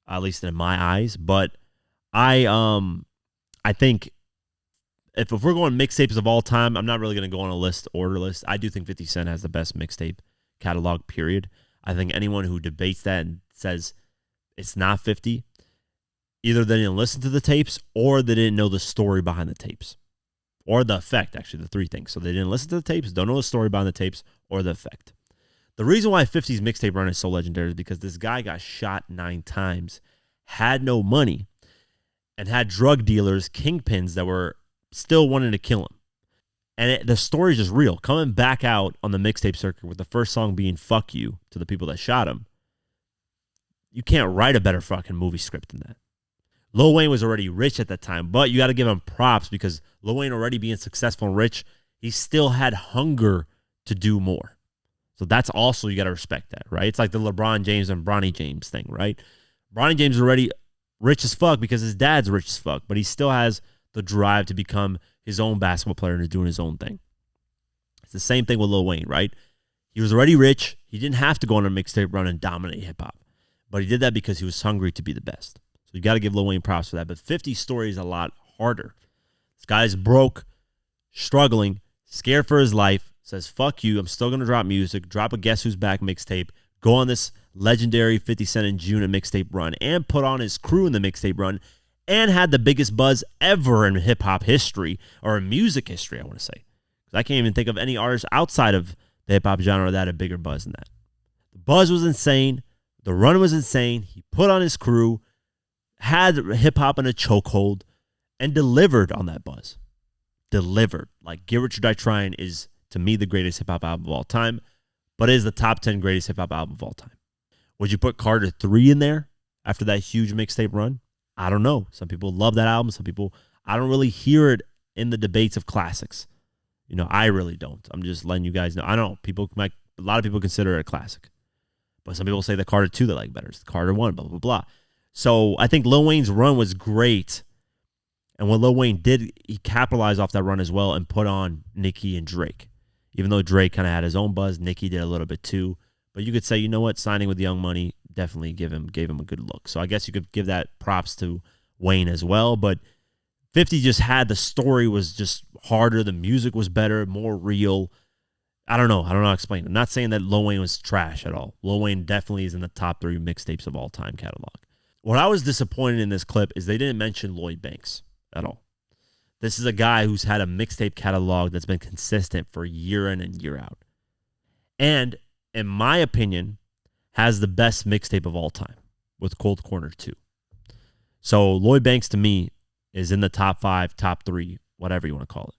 at least in my eyes. But I think if we're going mixtapes of all time, I'm not really going to go on a order list. I do think 50 Cent has the best mixtape catalog, period. I think anyone who debates that and says it's not 50, either they didn't listen to the tapes or they didn't know the story behind the tapes. Or the effect, actually, the three things. So they didn't listen to the tapes, don't know the story behind the tapes, or the effect. The reason why 50's mixtape run is so legendary is because this guy got shot 9 times, had no money, and had drug dealers, kingpins that were still wanting to kill him. And the story is just real. Coming back out on the mixtape circuit with the first song being Fuck You to the people that shot him, you can't write a better fucking movie script than that. Lil Wayne was already rich at that time, but you got to give him props because Lil Wayne already being successful and rich, he still had hunger to do more. So that's also, you got to respect that, right? It's like the LeBron James and Bronny James thing, right? Bronny James is already rich as fuck because his dad's rich as fuck, but he still has the drive to become his own basketball player and is doing his own thing. It's the same thing with Lil Wayne, right? He was already rich. He didn't have to go on a mixtape run and dominate hip-hop, but he did that because he was hungry to be the best. So you got to give Lil Wayne props for that. But 50's story is a lot harder. This guy's broke, struggling, scared for his life, says, fuck you, I'm still going to drop music, drop a Guess Who's Back mixtape, go on this legendary 50 Cent in June mixtape run, and put on his crew in the mixtape run, and had the biggest buzz ever in hip-hop history, or in music history, I want to say. Because I can't even think of any artist outside of the hip-hop genre that had a bigger buzz than that. The buzz was insane. The run was insane. He put on his crew, had hip-hop in a chokehold, and delivered on that buzz. Delivered. Get Rich or Die Trying is, to me, the greatest hip-hop album of all time, but it is the top 10 greatest hip-hop album of all time. Would you put Carter 3 in there after that huge mixtape run? I don't know. Some people love that album. Some people, I don't really hear it in the debates of classics. I really don't. I'm just letting you guys know. I don't know. A lot of people consider it a classic. But some people say the Carter 2 they like better. It's the Carter 1, blah, blah, blah. So I think Lil Wayne's run was great. And what Lil Wayne did, he capitalized off that run as well and put on Nicki and Drake. Even though Drake kind of had his own buzz, Nicki did a little bit too. But you could say, you know what, signing with Young Money definitely gave him a good look. So I guess you could give that props to Wayne as well. But 50 just had, the story was just harder. The music was better, more real. I don't know how to explain it. I'm not saying that Lil Wayne was trash at all. Lil Wayne definitely is in the top 3 mixtapes of all time catalog. What I was disappointed in this clip is they didn't mention Lloyd Banks at all. This is a guy who's had a mixtape catalog that's been consistent for year in and year out. And, in my opinion, has the best mixtape of all time with Cold Corner 2. So Lloyd Banks, to me, is in the top 5, top 3, whatever you want to call it.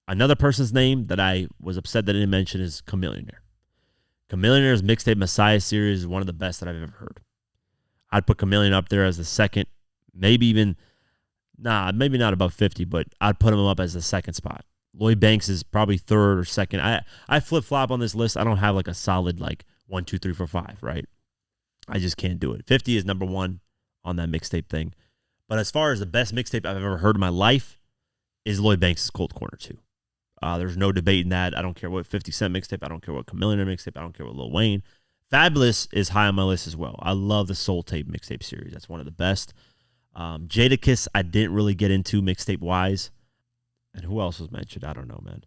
Another person's name that I was upset that I didn't mention is Chamillionaire. Chamillionaire's mixtape Messiah series is one of the best that I've ever heard. I'd put Chameleon up there as the second, maybe not above 50, but I'd put him up as the second spot. Lloyd Banks is probably third or second. I flip-flop on this list. I don't have a solid 1, 2, 3, 4, 5, right? I just can't do it. 50 is number 1 on that mixtape thing. But as far as the best mixtape I've ever heard in my life is Lloyd Banks' Cold Corner 2. There's no debating that. I don't care what 50 Cent mixtape. I don't care what Chameleon mixtape. I don't care what Lil Wayne. Fabulous is high on my list as well. I love the Soul Tape mixtape series. That's one of the best. Jadakiss, I didn't really get into mixtape-wise. And who else was mentioned? I don't know, man.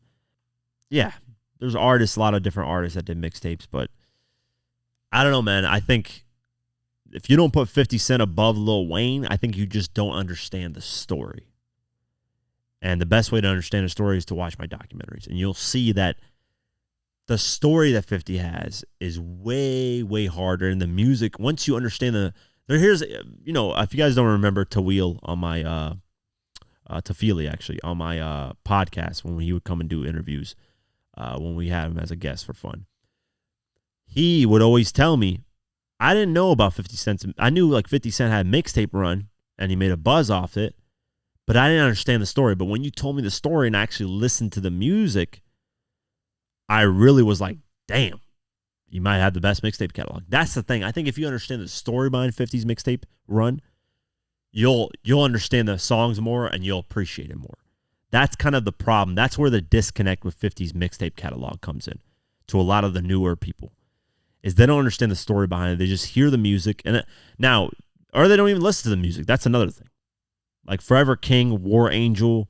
Yeah, there's artists, a lot of different artists that did mixtapes, but I don't know, man. I think if you don't put 50 Cent above Lil Wayne, I think you just don't understand the story. And the best way to understand a story is to watch my documentaries. And you'll see that the story that 50 has is way, way harder. And the music, once you understand here's, if you guys don't remember Tawil on my, Tafili actually, on my podcast when he would come and do interviews, when we had him as a guest for fun. He would always tell me, I didn't know about 50 Cent. I knew like 50 Cent had Mixtape run and he made a buzz off it, but I didn't understand the story. But when you told me the story and I actually listened to the music, I really was like, damn, you might have the best mixtape catalog. That's the thing. I think if you understand the story behind 50's mixtape run, you'll understand the songs more and you'll appreciate it more. That's kind of the problem. That's where the disconnect with 50's mixtape catalog comes in to a lot of the newer people, is they don't understand the story behind it. They just hear the music or they don't even listen to the music. That's another thing. Like Forever King, War Angel,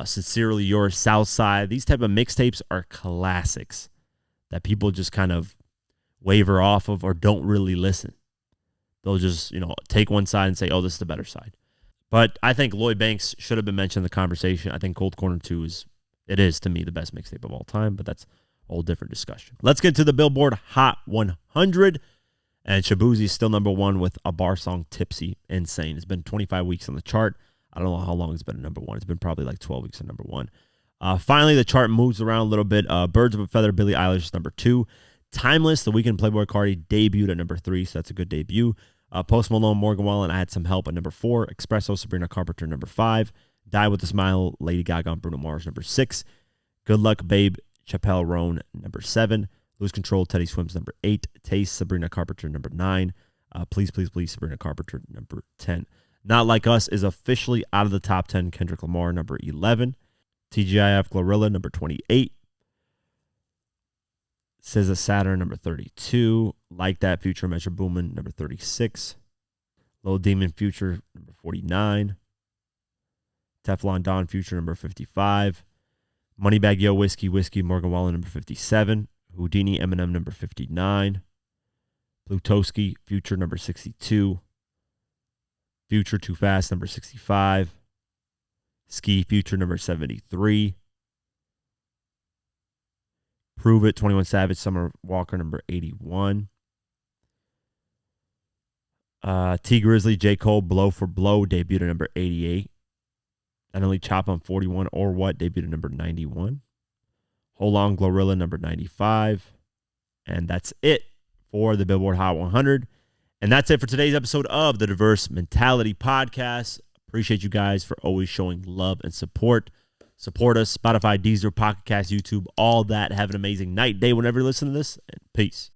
Sincerely Yours, Southside. These type of mixtapes are classics that people just kind of waver off of or don't really listen. They'll just, take one side and say, oh, this is the better side. But I think Lloyd Banks should have been mentioned in the conversation. I think Cold Corner 2 is to me the best mixtape of all time, but that's a whole different discussion. Let's get to the Billboard Hot 100. And Shaboozey is still number one with a bar song, Tipsy. Insane. It's been 25 weeks on the chart. I don't know how long it's been at number one. It's been probably like 12 weeks at number one. Finally, the chart moves around a little bit. Birds of a Feather, Billie Eilish is number 2. Timeless, The Weeknd, Playboi Carti debuted at number 3, so that's a good debut. Post Malone, Morgan Wallen, I Had Some Help at number 4. Espresso, Sabrina Carpenter, number 5. Die With a Smile, Lady Gaga and Bruno Mars, number 6. Good Luck, Babe, Chappelle Roan, number 7. Lose Control, Teddy Swims, number 8. Taste, Sabrina Carpenter, number 9. Please, Please, Please, Sabrina Carpenter, number 10. Not Like Us is officially out of the top 10. Kendrick Lamar, number 11. TGIF, Glorilla, number 28. SZA, Saturn, number 32. Like That, Future, Metro Boomin, number 36. Lil Demon, Future, number 49. Teflon Don, Future, number 55. Moneybagg Yo, Whiskey, Morgan Wallen, number 57. Houdini, Eminem, number 59. Plutoski, Future, number 62. Future, Too Fast, number 65. Ski, Future, number 73. Prove It, 21 Savage, Summer Walker, number 81. T Grizzly, J. Cole, Blow for Blow, debuted at number 88. Not only Chop on 41, Or What, debuted at number 91. Hold On, Glorilla, number 95. And that's it for the Billboard Hot 100. And that's it for today's episode of the Diverse Mentality Podcast. Appreciate you guys for always showing love and support. Support us, Spotify, Deezer, Pocket Cast, YouTube, all that. Have an amazing night, day, whenever you listen to this, and peace.